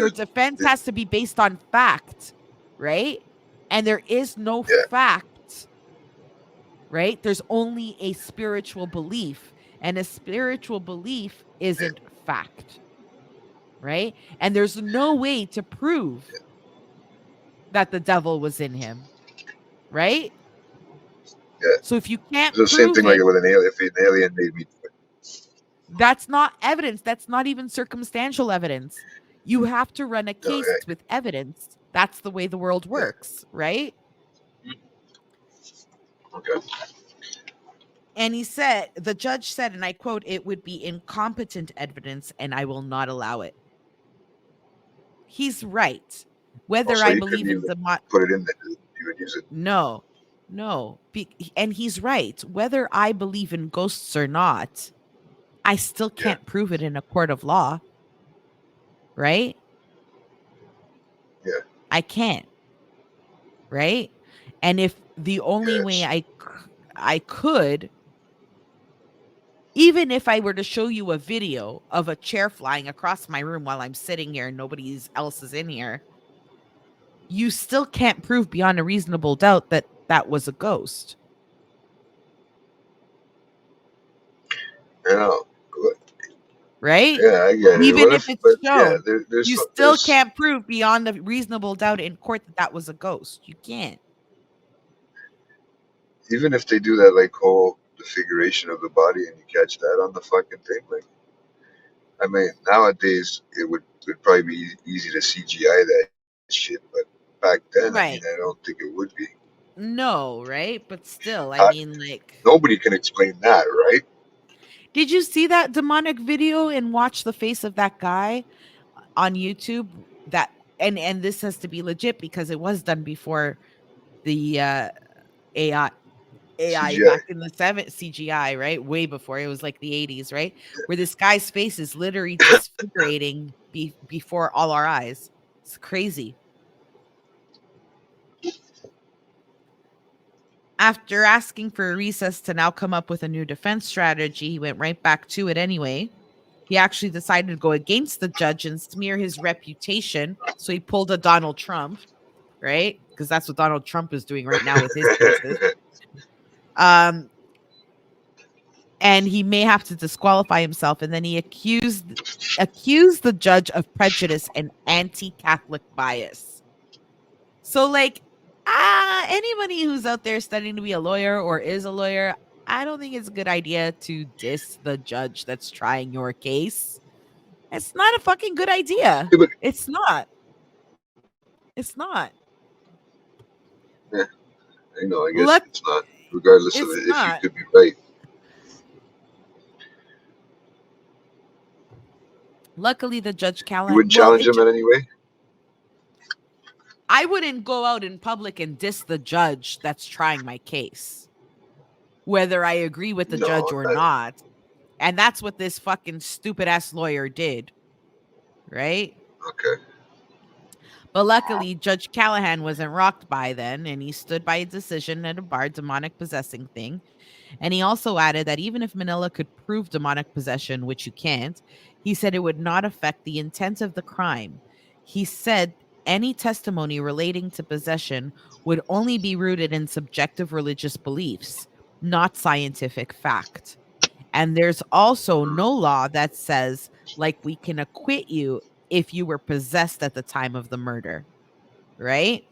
defense has to be based on fact, right? And there is no fact, right? There's only a spiritual belief, and a spiritual belief isn't fact, right? And there's no way to prove that the devil was in him, right? Yeah. So if you can't it's the same thing like with an alien. If an alien made me do it, that's not evidence. That's not even circumstantial evidence. You have to run a case with evidence. That's the way the world works, right? Okay. And the judge said, and I quote, "It would be incompetent evidence and I will not allow it." He's right. Whether I believe in put it in there, you would use it. No. And he's right. Whether I believe in ghosts or not, I still can't prove it in a court of law. Right? Yeah. I can't. Right? And if the only way I could, even if I were to show you a video of a chair flying across my room while I'm sitting here and nobody else is in here, you still can't prove beyond a reasonable doubt that that was a ghost. I know. Right? Yeah, I get it. Even if it's shown, you still there's, can't prove beyond a reasonable doubt in court that was a ghost. You can't. Even if they do that whole configuration of the body and you catch that on the fucking thing, I mean, nowadays it would probably be easy to CGI that shit, but back then, I mean, I don't think it would be. No, right? But still, I mean, nobody can explain that, right? Did you see that demonic video and watch the face of that guy on YouTube? That and this has to be legit because it was done before the AI CGI. Back in the CGI, right? Way before. It was like the 80s, right? Where this guy's face is literally disfigurating before all our eyes. It's crazy. After asking for a recess to now come up with a new defense strategy, he went right back to it anyway. He actually decided to go against the judge and smear his reputation. So he pulled a Donald Trump, right? because that's what Donald Trump is doing right now with his cases. And he may have to disqualify himself. And then he accused the judge of prejudice and anti-Catholic bias. So, like, anybody who's out there studying to be a lawyer or is a lawyer, I don't think it's a good idea to diss the judge that's trying your case. It's not a fucking good idea. Yeah, but It's not. It's not. I know. I guess Look, it's not, regardless of it's it, if you not. could be right. Luckily, the Judge You Callahan. wouldn't Well, challenge him in any way. I wouldn't go out in public and diss the judge that's trying my case, whether I agree with the judge or not. And that's what this fucking stupid ass lawyer did. Right? Okay. But luckily, Judge Callahan wasn't rocked by then, and he stood by his decision at a bar demonic possessing thing. And he also added that even if Manila could prove demonic possession, which you can't, he said it would not affect the intent of the crime. He said any testimony relating to possession would only be rooted in subjective religious beliefs, not scientific fact. And there's also no law that says, like, we can acquit you if you were possessed at the time of the murder, right?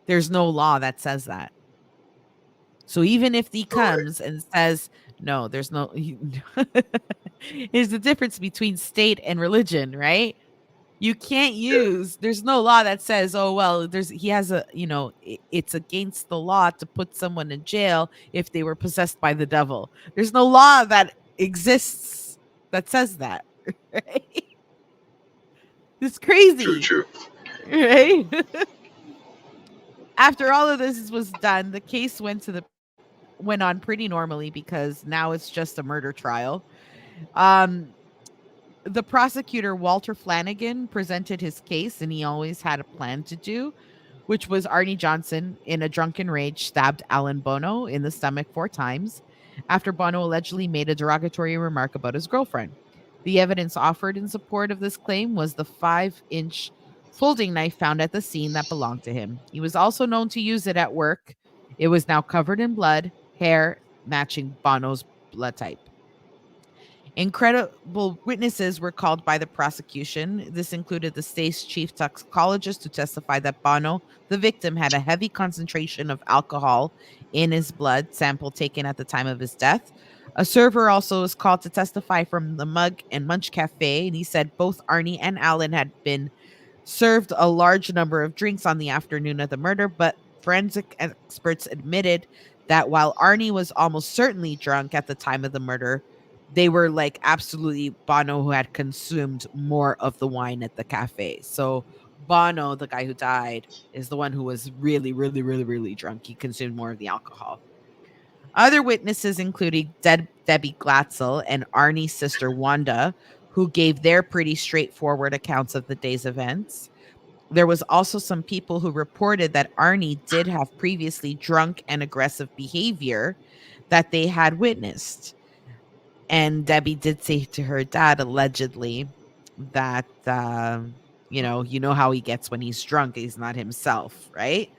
There's no law that says that. So even if he comes and says, no, there's no, here's the difference between state and religion, right? You can't use, there's no law that says, oh, well, he has a, it's against the law to put someone in jail if they were possessed by the devil. There's no law that exists that says that, right? It's crazy. True. Right? After all of this was done, the case went on pretty normally because now it's just a murder trial. The prosecutor, Walter Flanagan, presented his case, and he always had a plan to do, which was Arnie Johnson, in a drunken rage, stabbed Alan Bono in the stomach 4 times after Bono allegedly made a derogatory remark about his girlfriend. The evidence offered in support of this claim was the 5-inch folding knife found at the scene that belonged to him. He was also known to use it at work. It was now covered in blood, hair matching Bono's blood type. Incredible witnesses were called by the prosecution. This included the state's chief toxicologist, who testified that Bono, the victim, had a heavy concentration of alcohol in his blood, sample taken at the time of his death. A server also was called to testify from the Mug and Munch Cafe, and he said both Arnie and Alan had been served a large number of drinks on the afternoon of the murder, but forensic experts admitted that while Arnie was almost certainly drunk at the time of the murder, they were like absolutely Bono who had consumed more of the wine at the cafe. So Bono, the guy who died, is the one who was really, really, really, really drunk. He consumed more of the alcohol. Other witnesses including Debbie Glatzel and Arnie's sister Wanda, who gave their pretty straightforward accounts of the day's events. There was also some people who reported that Arnie did have previously drunk and aggressive behavior that they had witnessed. And Debbie did say to her dad, allegedly, that, you know how he gets when he's drunk. He's not himself, right?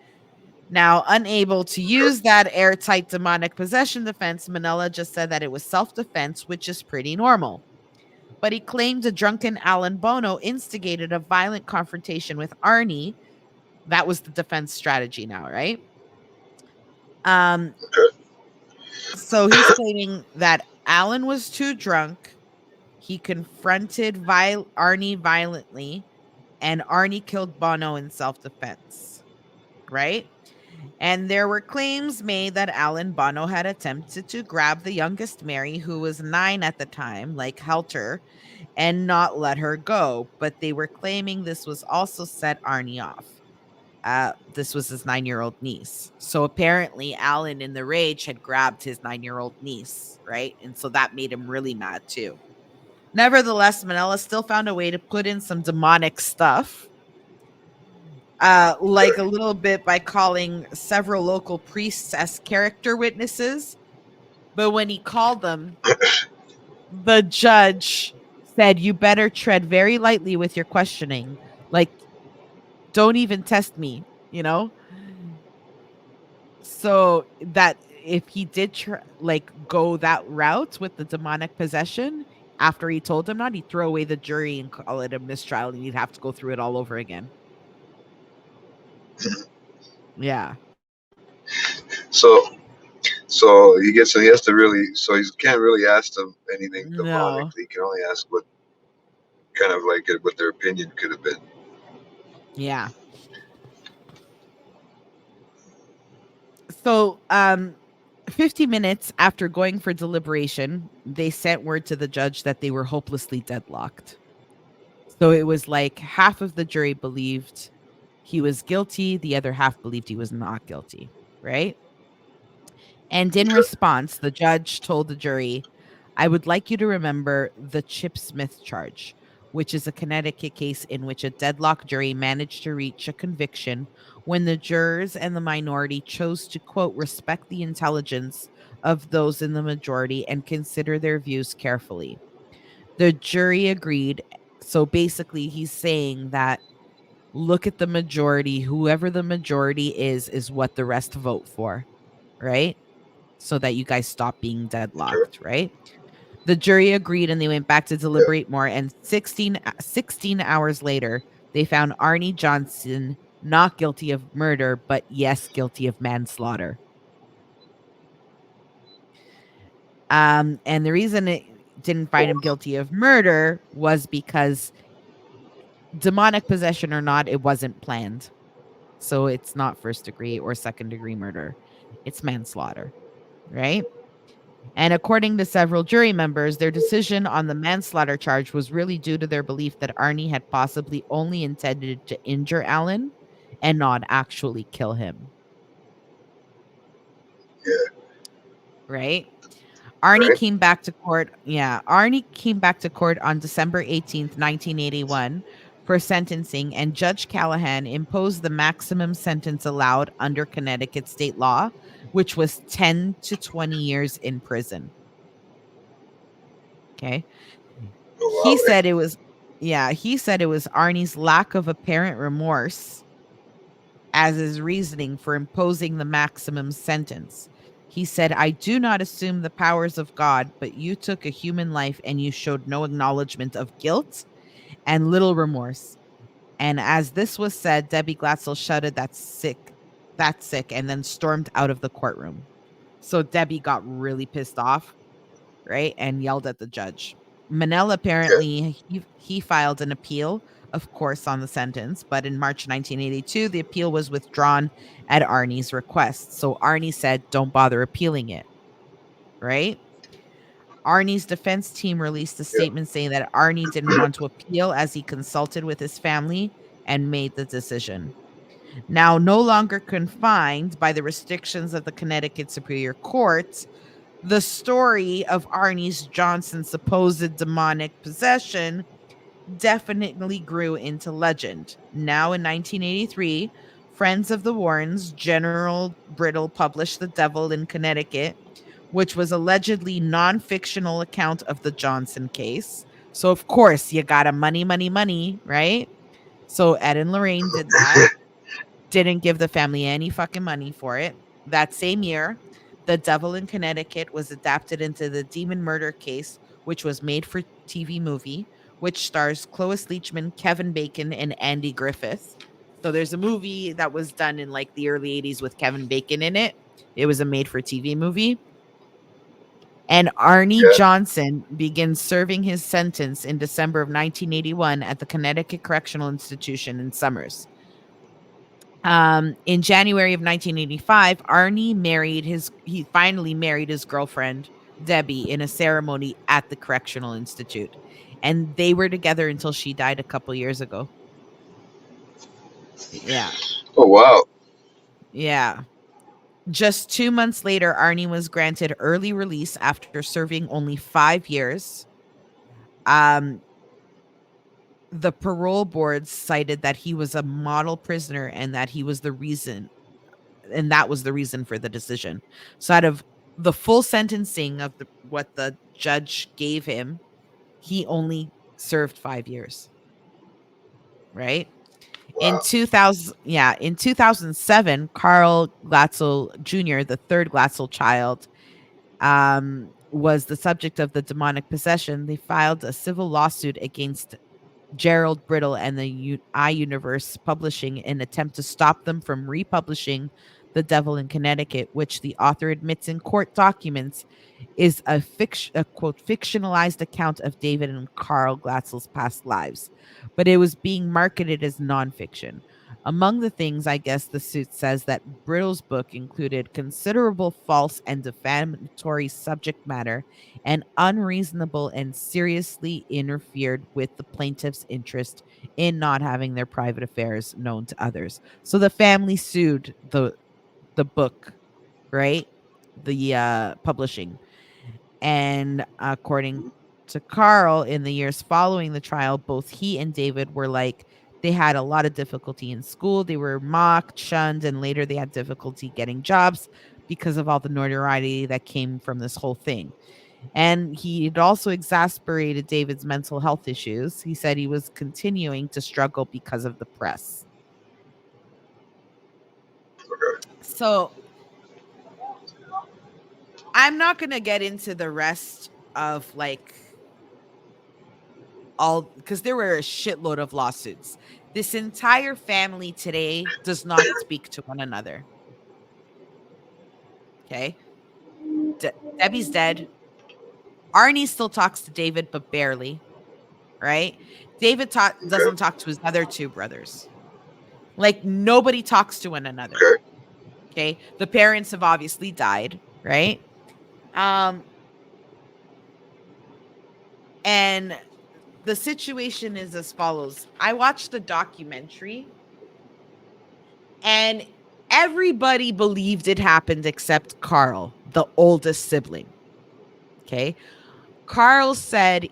Now, unable to use that airtight demonic possession defense, Manila just said that it was self-defense, which is pretty normal. But he claimed a drunken Alan Bono instigated a violent confrontation with Arnie. That was the defense strategy now, right? So he's claiming that Alan was too drunk. He confronted Arnie violently, and Arnie killed Bono in self-defense, right? And there were claims made that Alan Bono had attempted to grab the youngest Mary, who was 9 at the time, like Helter, and not let her go. But they were claiming this was also set Arnie off. This was his 9-year-old niece. So apparently Alan, in the rage, had grabbed his 9-year-old niece, right? And so that made him really mad too. Nevertheless, Manila still found a way to put in some demonic stuff. Like a little bit by calling several local priests as character witnesses. But when he called them, the judge said, you better tread very lightly with your questioning. Like, don't even test me, So that if he did go that route with the demonic possession, after he told him not, he'd throw away the jury and call it a mistrial, and he'd have to go through it all over again. Yeah. So so he has to really, so he can't really ask them anything No. demonically. He can only ask what kind of like what their opinion could have been. Yeah. So 50 minutes after going for deliberation, they sent word to the judge that they were hopelessly deadlocked. So it was like half of the jury believed he was guilty, the other half believed he was not guilty, right? And in response, the judge told the jury, I would like you to remember the Chip Smith charge, which is a Connecticut case in which a deadlock jury managed to reach a conviction when the jurors and the minority chose to, quote, respect the intelligence of those in the majority and consider their views carefully. The jury agreed. So basically, he's saying that look at the majority, whoever the majority is what the rest vote for, right? So that you guys stop being Sure. deadlocked, right? The jury agreed and they went back to Yeah. deliberate more. And 16 hours later, they found Arnie Johnson not guilty of murder, but yes, guilty of manslaughter. And the reason it didn't find him guilty of murder was because demonic possession or not, it wasn't planned. So it's not first degree or second degree murder. It's manslaughter, right? And according to several jury members, their decision on the manslaughter charge was really due to their belief that Arnie had possibly only intended to injure Alan and not actually kill him, Yeah. right? Arnie Right. came back to court. Yeah, Arnie came back to court on December 18th, 1981 for sentencing, and Judge Callahan imposed the maximum sentence allowed under Connecticut state law, which was 10 to 20 years in prison. Okay. Oh He wow. said it was he said it was Arnie's lack of apparent remorse as his reasoning for imposing the maximum sentence. He said, I do not assume the powers of God, but you took a human life and you showed no acknowledgement of guilt and little remorse. And as this was said, Debbie Glatzel shouted, that's sick, and then stormed out of the courtroom. So Debbie got really pissed off, right? And yelled at the judge. Manel Yeah. apparently he filed an appeal, of course, on the sentence, but in March 1982, the appeal was withdrawn at Arnie's request. So Arnie said, "Don't bother appealing it." Right? Arnie's defense team released a Yeah. statement saying that Arnie didn't want to appeal as he consulted with his family and made the decision. Now, no longer confined by the restrictions of the Connecticut Superior Court, the story of Arnie's Johnson's supposed demonic possession definitely grew into legend. Now in 1983, Friends of the Warrens, General Brittle published The Devil in Connecticut, which was allegedly non-fictional account of the Johnson case. So of course, you got a money, right? So Ed and Lorraine did that. Didn't give the family any fucking money for it. That same year, The Devil in Connecticut was adapted into The Demon Murder Case, which was made for TV movie, which stars Clois Leachman, Kevin Bacon, and Andy Griffith. So there's a movie that was done in like the early 80s with Kevin Bacon in it. It was a made for TV movie. And Arnie Yeah. Johnson begins serving his sentence in December of 1981 at the Connecticut Correctional Institution in Summers. In January of 1985, he finally married his girlfriend, Debbie, in a ceremony at the Correctional Institute. And they were together until she died a couple years ago. Yeah. Oh wow. Yeah. Just 2 months later, Arnie was granted early release after serving only 5 years. Um, the parole board cited that he was a model prisoner and that he was the reason and that was the reason for the decision. So out of the full sentencing of what the judge gave him, he only served 5 years. Right? In Wow. 2007, Carl Glatzel Jr., the third Glatzel child, was the subject of the demonic possession. They filed a civil lawsuit against Gerald Brittle and the iUniverse Publishing in attempt to stop them from republishing The Devil in Connecticut, which the author admits in court documents is a quote fictionalized account of David and Carl Glatzel's past lives, but it was being marketed as nonfiction. Among the things, I guess, the suit says that Brittle's book included considerable false and defamatory subject matter and unreasonable and seriously interfered with the plaintiff's interest in not having their private affairs known to others. So the family sued the book, right? The publishing. And according to Carl, in the years following the trial, both he and David were like, they had a lot of difficulty in school. They were mocked, shunned, and later they had difficulty getting jobs because of all the notoriety that came from this whole thing. And he'd also exasperated David's mental health issues. He said he was continuing to struggle because of the press. Okay. So I'm not going to get into the rest of like all because there were a shitload of lawsuits. This entire family today does not speak to one another. Okay. Debbie's dead. Arnie still talks to David, but barely. Right? David doesn't Okay. talk to his other two brothers. Like nobody talks to one another. Okay. Okay. The parents have obviously died. Right. And the situation is as follows. I watched the documentary and everybody believed it happened except Carl, the oldest sibling. Okay. Carl said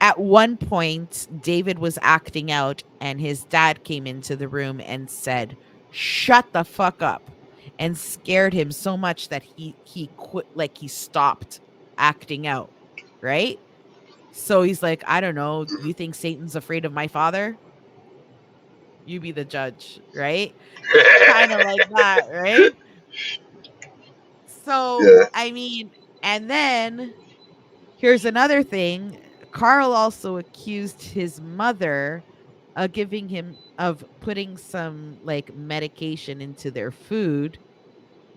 at one point David was acting out and his dad came into the room and said, "Shut the fuck up," and scared him so much that he quit, like he stopped acting out, right? So he's like, "I don't know, you think Satan's afraid of my father? You be the judge," right? Kind of like that, right? So, Yeah. I mean, and then here's another thing. Carl also accused his mother of putting some like medication into their food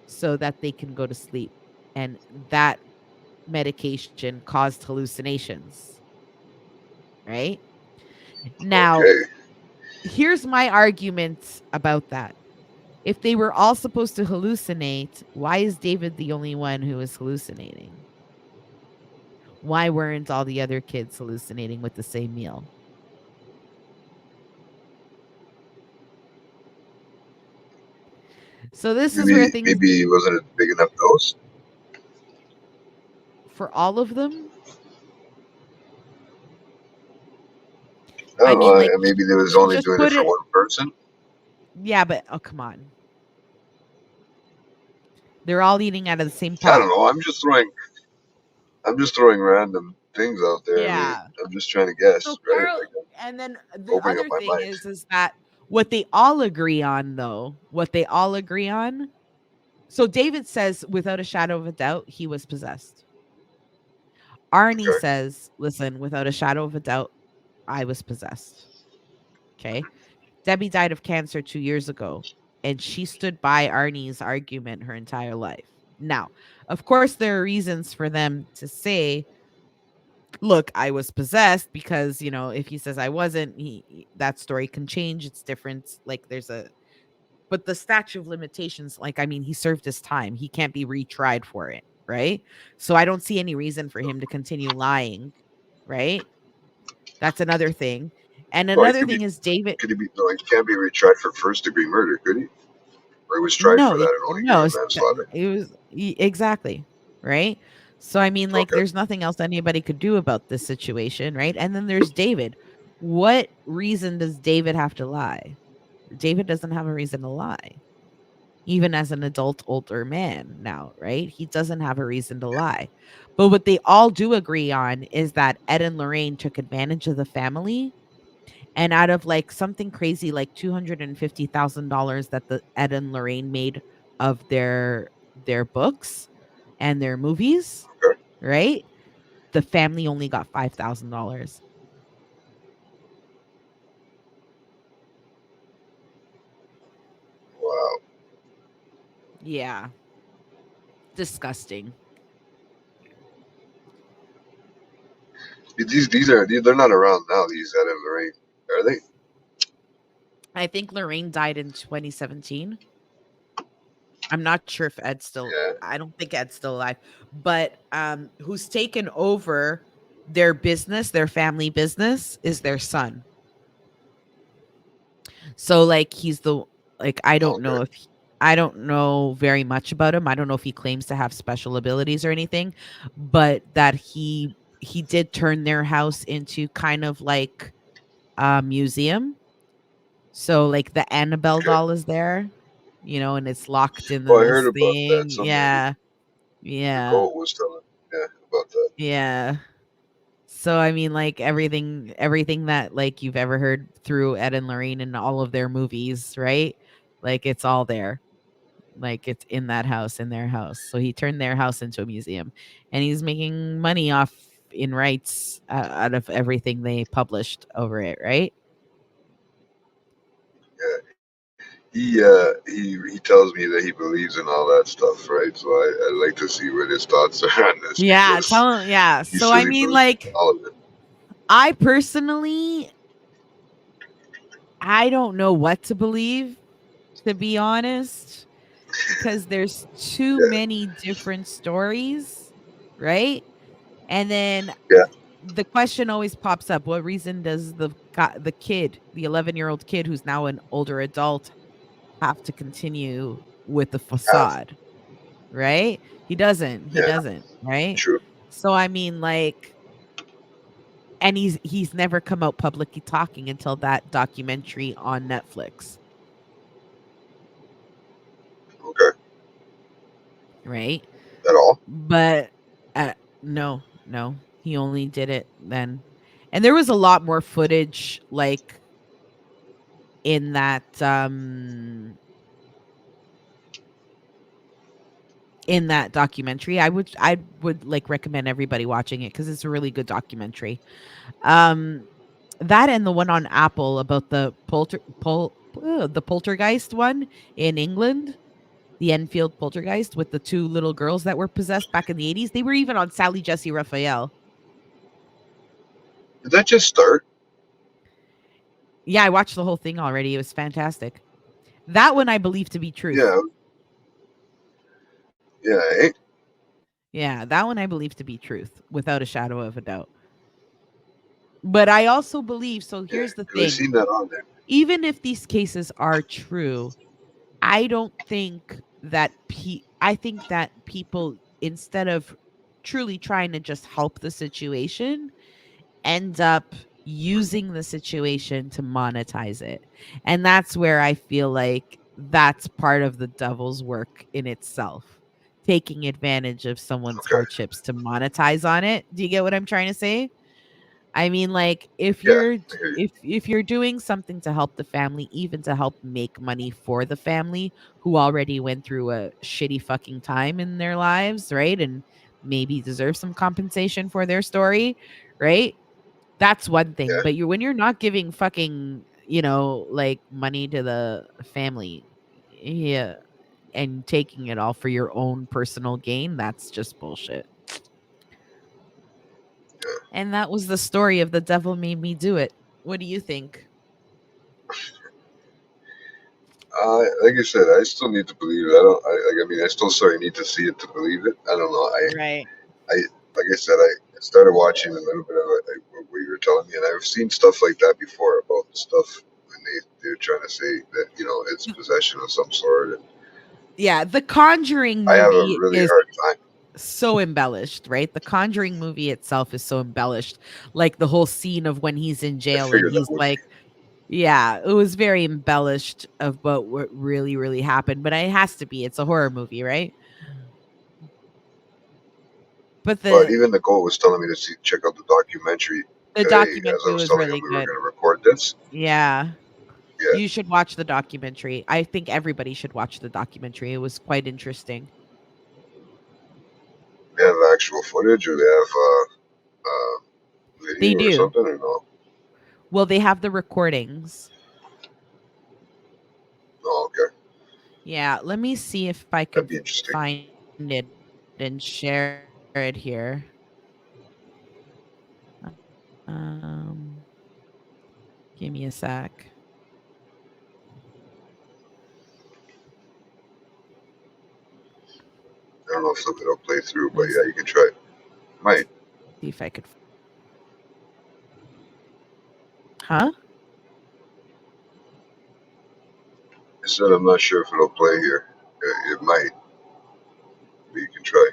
so that they can go to sleep. And that medication caused hallucinations. Right? Now, Okay. here's my argument about that. If they were all supposed to hallucinate, why is David the only one who is hallucinating? Why weren't all the other kids hallucinating with the same meal? So this is where things Maybe it wasn't a big enough dose. for all of them. I I don't mean, know. like Maybe they was she only just doing it put for it. one person. Yeah, but oh come on, they're all eating out of the same I don't pot. know. I'm just throwing random things out there. I mean, Yeah. I'm just trying to guess, So right? Carl, Like, I'm and then the opening up other my thing mind. is that what they all agree on, though, what they all agree on. So David says, without a shadow of a doubt, he was possessed. Arnie Okay. says, listen, without a shadow of a doubt, I was possessed. Okay. Debbie died of cancer 2 years ago, and she stood by Arnie's argument her entire life. Now, of course, there are reasons for them to say, look, I was possessed because, if he says I wasn't, that story can change. It's different. Like, but the statute of limitations, like, I mean, he served his time. He can't be retried for it. Right. So I don't see any reason for him to continue lying. Right. That's another thing. And Well, he another could be. thing is David. Could he be? No, he can't be retried for first degree murder, could he? Or he was tried No, for that and only no, given manslaughter. it was exactly right. So I mean, like, Okay. there's nothing else anybody could do about this situation, right? And then there's David. What reason does David have to lie? David doesn't have a reason to lie, even as an adult, older man now, right? He doesn't have a reason to lie. But what they all do agree on is that Ed and Lorraine took advantage of the family And out of like something crazy like $250,000 that the Ed and Lorraine made of their books and their movies, Okay. right? The family only got $5,000. Wow. Yeah. Disgusting. They're not around now. These Ed and Lorraine, are they? I think Lorraine died in 2017. I'm not sure if Ed's still Yeah. I don't think Ed's still alive. But who's taken over their business, their family business is their son. So like he's the like Okay. I don't know very much about him. I don't know if he claims to have special abilities or anything, but that he did turn their house into kind of like a museum. So like the Annabelle Okay. doll is there, and it's locked in Oh, I this heard about that. thing. Somebody, Yeah. the Yeah. goat was telling, yeah, about that. Yeah. So I mean like everything that like you've ever heard through Ed and Lorraine and all of their movies, right? Like it's all there. Like it's in that house, in their house. So he turned their house into a museum and he's making money off in rights out of everything they published over it, right? Yeah. He tells me that he believes in all that stuff, right? So I like to see what his thoughts are on this Yeah, because tell him. Yeah. he So says I he mean believes in like all of it. I personally I don't know what to believe, to be honest, because there's too Yeah. many different stories, right? And then Yeah. the question always pops up, what reason does the kid, the 11-year-old kid who's now an older adult, have to continue with the Half. facade, right? He Yeah. doesn't, right? True. So I mean like and he's never come out publicly talking until that documentary on Netflix, Okay. right? At all. But no, no, he only did it then. And there was a lot more footage like in that documentary. I would like recommend everybody watching it cuz it's a really good documentary. Um that and the one on Apple about the poltergeist one in England, the Enfield poltergeist with the two little girls that were possessed back in the 80s. They were even on Sally Jesse Raphael. Did that just start? Yeah, I watched the whole thing already. It was fantastic. That one I believe to be truth. Yeah. Yeah. Eh? Yeah, that one I believe to be truth without a shadow of a doubt. But I also believe, so Yeah. here's the Because I thing, seen that on there. even if these cases are true, I don't think that I think that people, instead of truly trying to just help the situation, end up using the situation to monetize it. And that's where I feel like that's part of the devil's work in itself. Taking advantage of someone's Okay. hardships to monetize on it. Do you get what I'm trying to say? I mean, like Yeah. I hear you. if you're doing something to help the family, even to help make money for the family who already went through a shitty fucking time in their lives, right? And maybe deserve some compensation for their story, right? That's one thing. Yeah. But when you're not giving fucking, like money to the family, yeah, and taking it all for your own personal gain, that's just bullshit. And that was the story of The Devil Made Me Do It. What do you think? Like I said, I still need to believe it. I don't. I mean, I still sort of need to see it to believe it. I don't know. Right. I like I said, I started watching a little bit of it, like, what you were telling me, and I've seen stuff like that before about stuff when they're trying to say that it's possession of some sort. And Yeah, the Conjuring I have a movie really is hard time. so embellished, right? The Conjuring movie itself is so embellished. Like the whole scene of when he's in I jail and figured that he's would be. like, yeah, it was very embellished about what really, really happened. But it has to be. It's a horror movie, right? But But the even the goal was telling me to check out the documentary The Hey, as I documentary was was telling really him we were good. going to record this. Yeah. Yeah. You should watch the documentary. I think everybody should watch the documentary. It was quite interesting. They have actual footage, or they have They video or do. something, or no? Well, they have the recordings. Oh, okay. Yeah, let me see if I That'd could be interesting. find it and share it here. Um, give me a sec. I don't know if something will play through, but Let's yeah, you can try. Might. see if I could. Huh? I said I'm not sure if it'll play here. It might, but you can try.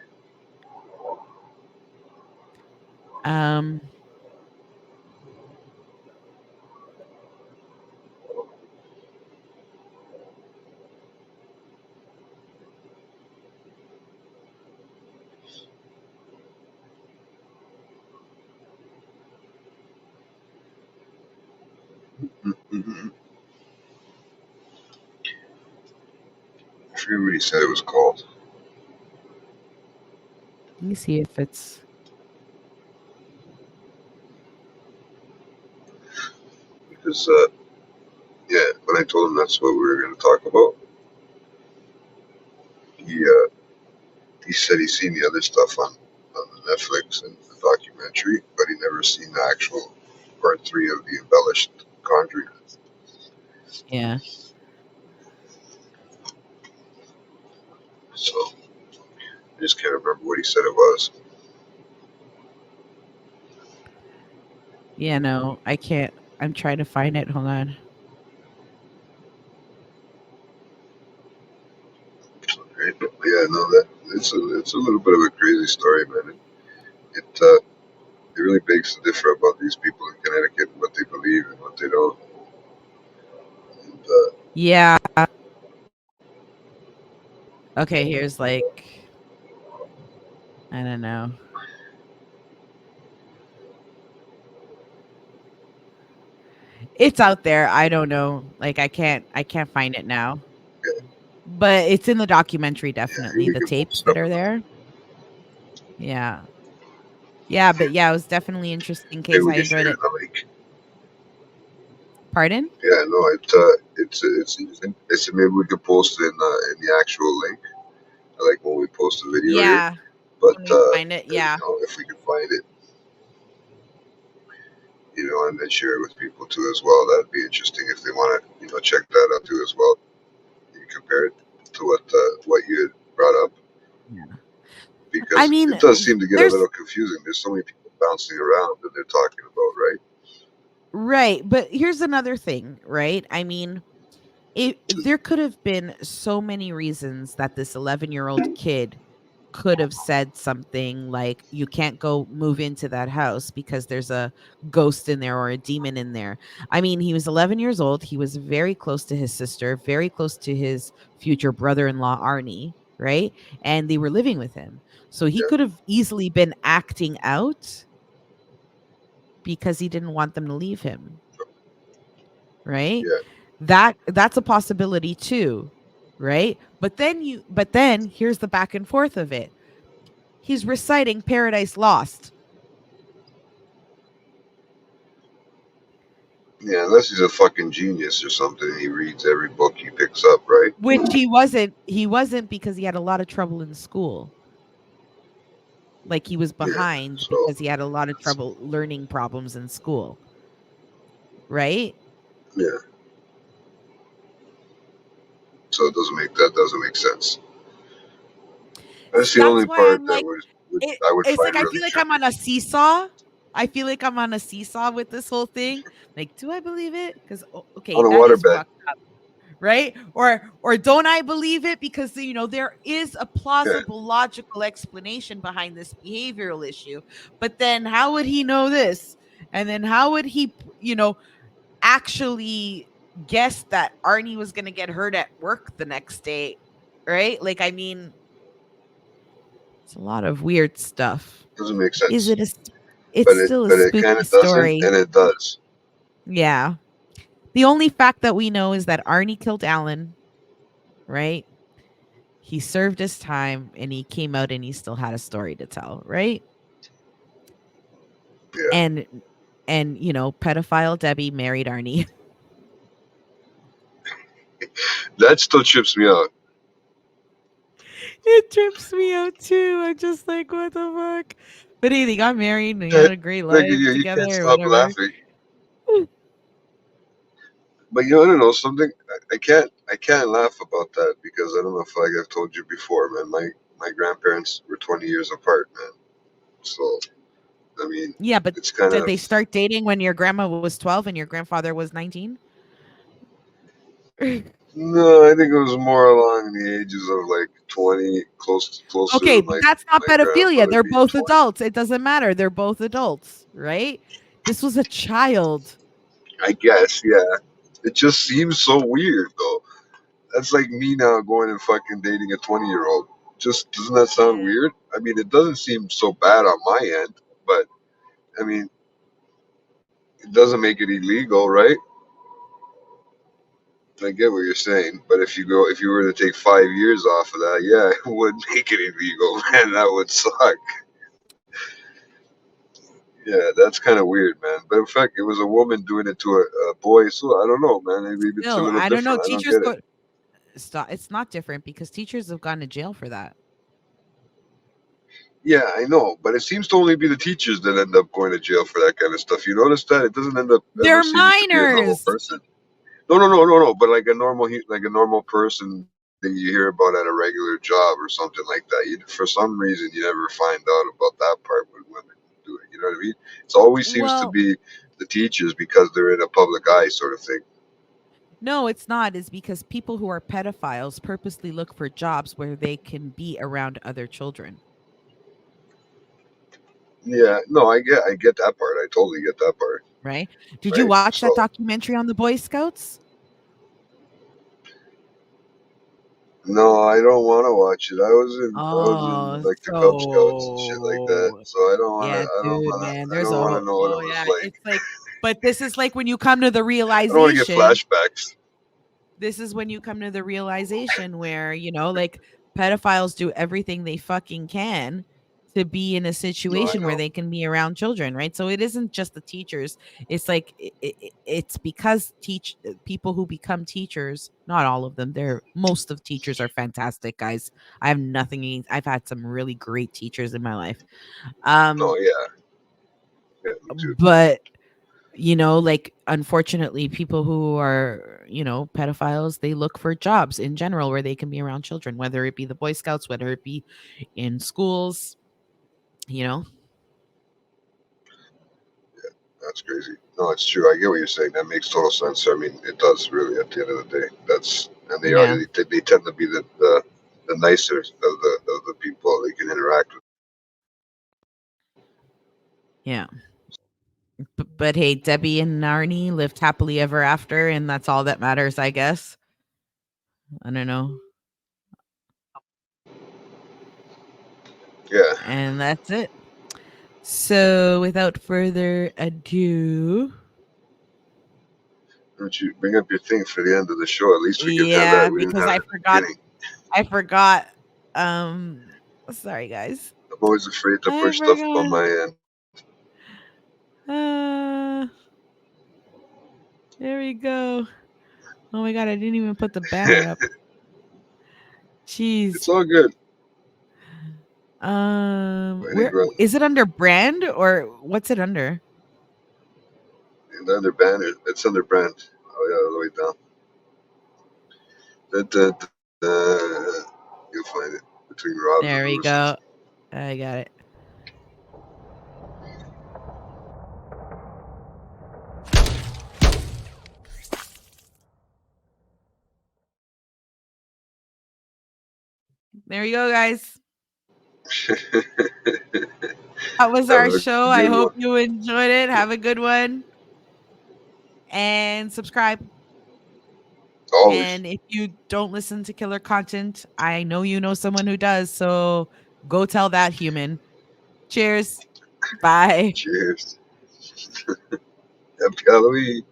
Um, Mm-hmm. I forget what he said it was called. let me see if it's. Because, yeah, when I told him that's what we were going to talk about, he said he's seen the other stuff on the Netflix and the documentary, but he never seen the actual part 3 of the embellished Conjuring. Yeah. So I just can't remember what he said it was. Yeah, no, I can't. I'm trying to find it. Hold on. Right? But yeah, no, that it's a little bit of a crazy story, man. It really begs to differ about these people in Connecticut and what they believe and what they don't. And, Yeah. Okay, here's like I don't know. It's out there. I don't know. Like I can't find it now. yeah, But it's in the documentary yeah, definitely. we The can tapes post it that up are on there. Yeah. Yeah, but yeah, it was definitely an interesting Maybe case. we I can enjoyed share it. the link. Pardon? Yeah, no, it's maybe we could post it in the actual link, like when we post the video here. Yeah. But When we find it, yeah. if we can find it, and then share it with people too as well, that'd be interesting if they want to, check that out too as well. You compare it to what you had brought up, Yeah. I because mean, it does seem to get a there's little confusing. There's so many people bouncing around that they're talking about, right? right, but here's another thing, right? I mean, there could have been so many reasons that this 11-year-old kid could have said something like, you can't go move into that house because there's a ghost in there or a demon in there. I mean, he was 11 years old. He was very close to his sister, very close to his future brother-in-law Arnie, right? And they were living with him, so he Yeah, could have easily been acting out because he didn't want them to leave him, right? yeah. That's a possibility too, right? But then here's the back and forth of it. He's reciting Paradise Lost, Yeah, unless he's a fucking genius or something, and he reads every book he picks up, right? which he wasn't because he had a lot of trouble in school. Like he was Yeah. behind So, because he had a lot of trouble learning problems in school, right? yeah. So that doesn't make sense. That's the That's only why part I'm that like it, I would it's like find I really feel like I'm trippy. on a seesaw. I feel like I'm on a seesaw with this whole thing. Like, do I believe it? Because okay, On a that is waterbed. fucked up, right? Or don't I believe it because there is a Yeah. plausible logical explanation behind this behavioral issue. But then how would he know this? And then how would he, actually guess that Arnie was going to get hurt at work the next day, right? Like I mean, it's a lot of weird stuff. Doesn't make Is sense. it a It's still a but it kind spooky of doesn't, story. and it does. Yeah. The only fact that we know is that Arnie killed Alan, right? He served his time and he came out and he still had a story to tell, right? Yeah, And you know, pedophile Debbie married Arnie. that still trips me out. It trips me out too. I'm just like, what the fuck? But hey, they got married and they Yeah, had a great like life you can't together or stop whatever. laughing. But I don't know something. I can't laugh about that because I don't know if like I've told you before, man. My grandparents were 20 years apart, man. So I mean, Yeah, but it's kind did of they start dating when your grandma was 12 and your grandfather was 19? no. I think it was more along the ages of like 20, closer Okay, to but that's not my pedophilia. grandmother They're being both 20. adults. It doesn't matter. They're both adults, right? This was a child. I guess, yeah. It just seems so weird though. That's like me now going and fucking dating a 20-year-old. Just doesn't that sound Yeah. weird? I mean, it doesn't seem so bad on my end, but I mean, it doesn't make it illegal, right? I get what you're saying, but if you were to take 5 years off of that, yeah, it would make it illegal, man. That would suck. Yeah, that's kind of weird, man. But in fact, it was a woman doing it to a boy, so I don't know, man. Maybe it's a Still, little I don't know. different. I don't Teachers get it. go stop. It's not different because teachers have gone to jail for that. Yeah, I know, but it seems to only be the teachers that end up going to jail for that kind of stuff. You notice that it doesn't end up ever They're seeming to be a normal minors. person. No. But like a normal person that you hear about at a regular job or something like that. For some reason, you never find out about that part with women do it. You know what I mean? It always seems to Well, be the teachers because they're in a public eye, sort of thing. no, it's not. It's because people who are pedophiles purposely look for jobs where they can be around other children, Yeah, no, I get that part. I totally get that part. right? Did you Right. watch that So documentary on the Boy Scouts? no, I don't want to watch it. I was in Oh, like the Cub Scouts and shit like that. so So I don't want to. yeah, dude, man. I There's don't a want to whole know what it oh was yeah, like. it's like but this is like when you come to the I don't want to get realization. flashbacks. This is when you come to the realization where, you know, like pedophiles do everything they fucking can to be in a No, I situation where know. they can be around children, right? So it isn't just the teachers. It's like it's because people who become teachers, not all of them. They're most of teachers are fantastic guys. I have nothing against. I've had some really great teachers in my life. No, Um yeah, yeah, me too. but you know, like unfortunately people who are, you know, pedophiles, they look for jobs in general where they can be around children, whether it be the Boy Scouts, whether it be in schools, you know. That's crazy. No, it's true. I get what you're saying. That makes total sense. I mean, it does really. At the end of the day, that's and Yeah, they tend to be the nicer of the people they can interact with. yeah. But hey, Debbie and Narnie lived happily ever after, and that's all that matters, I guess. I don't know. Yeah. And that's it. So without further ado, Don't you bring up your thing for the end of the show? At least we can have yeah, that. We didn't because have I it at the forgot beginning. I forgot sorry guys. I'm always afraid to I push stuff on forgot. my end. Uh, there we go. Oh my god, I didn't even put the banner up. It's Jeez. all good. Any Where brother. is it under brand or what's it under? And the other banner. It's under brand. Oh yeah, all the way down. You'll find it between Rob's and There we Lewis's. go. I got it. There you go, guys. That was Have our a show. I good hope one. you enjoyed it. Have a good one. And subscribe. Always. And if you don't listen to killer content, I know you know someone who does. So go tell that human. Cheers. Bye. Cheers. Happy Halloween.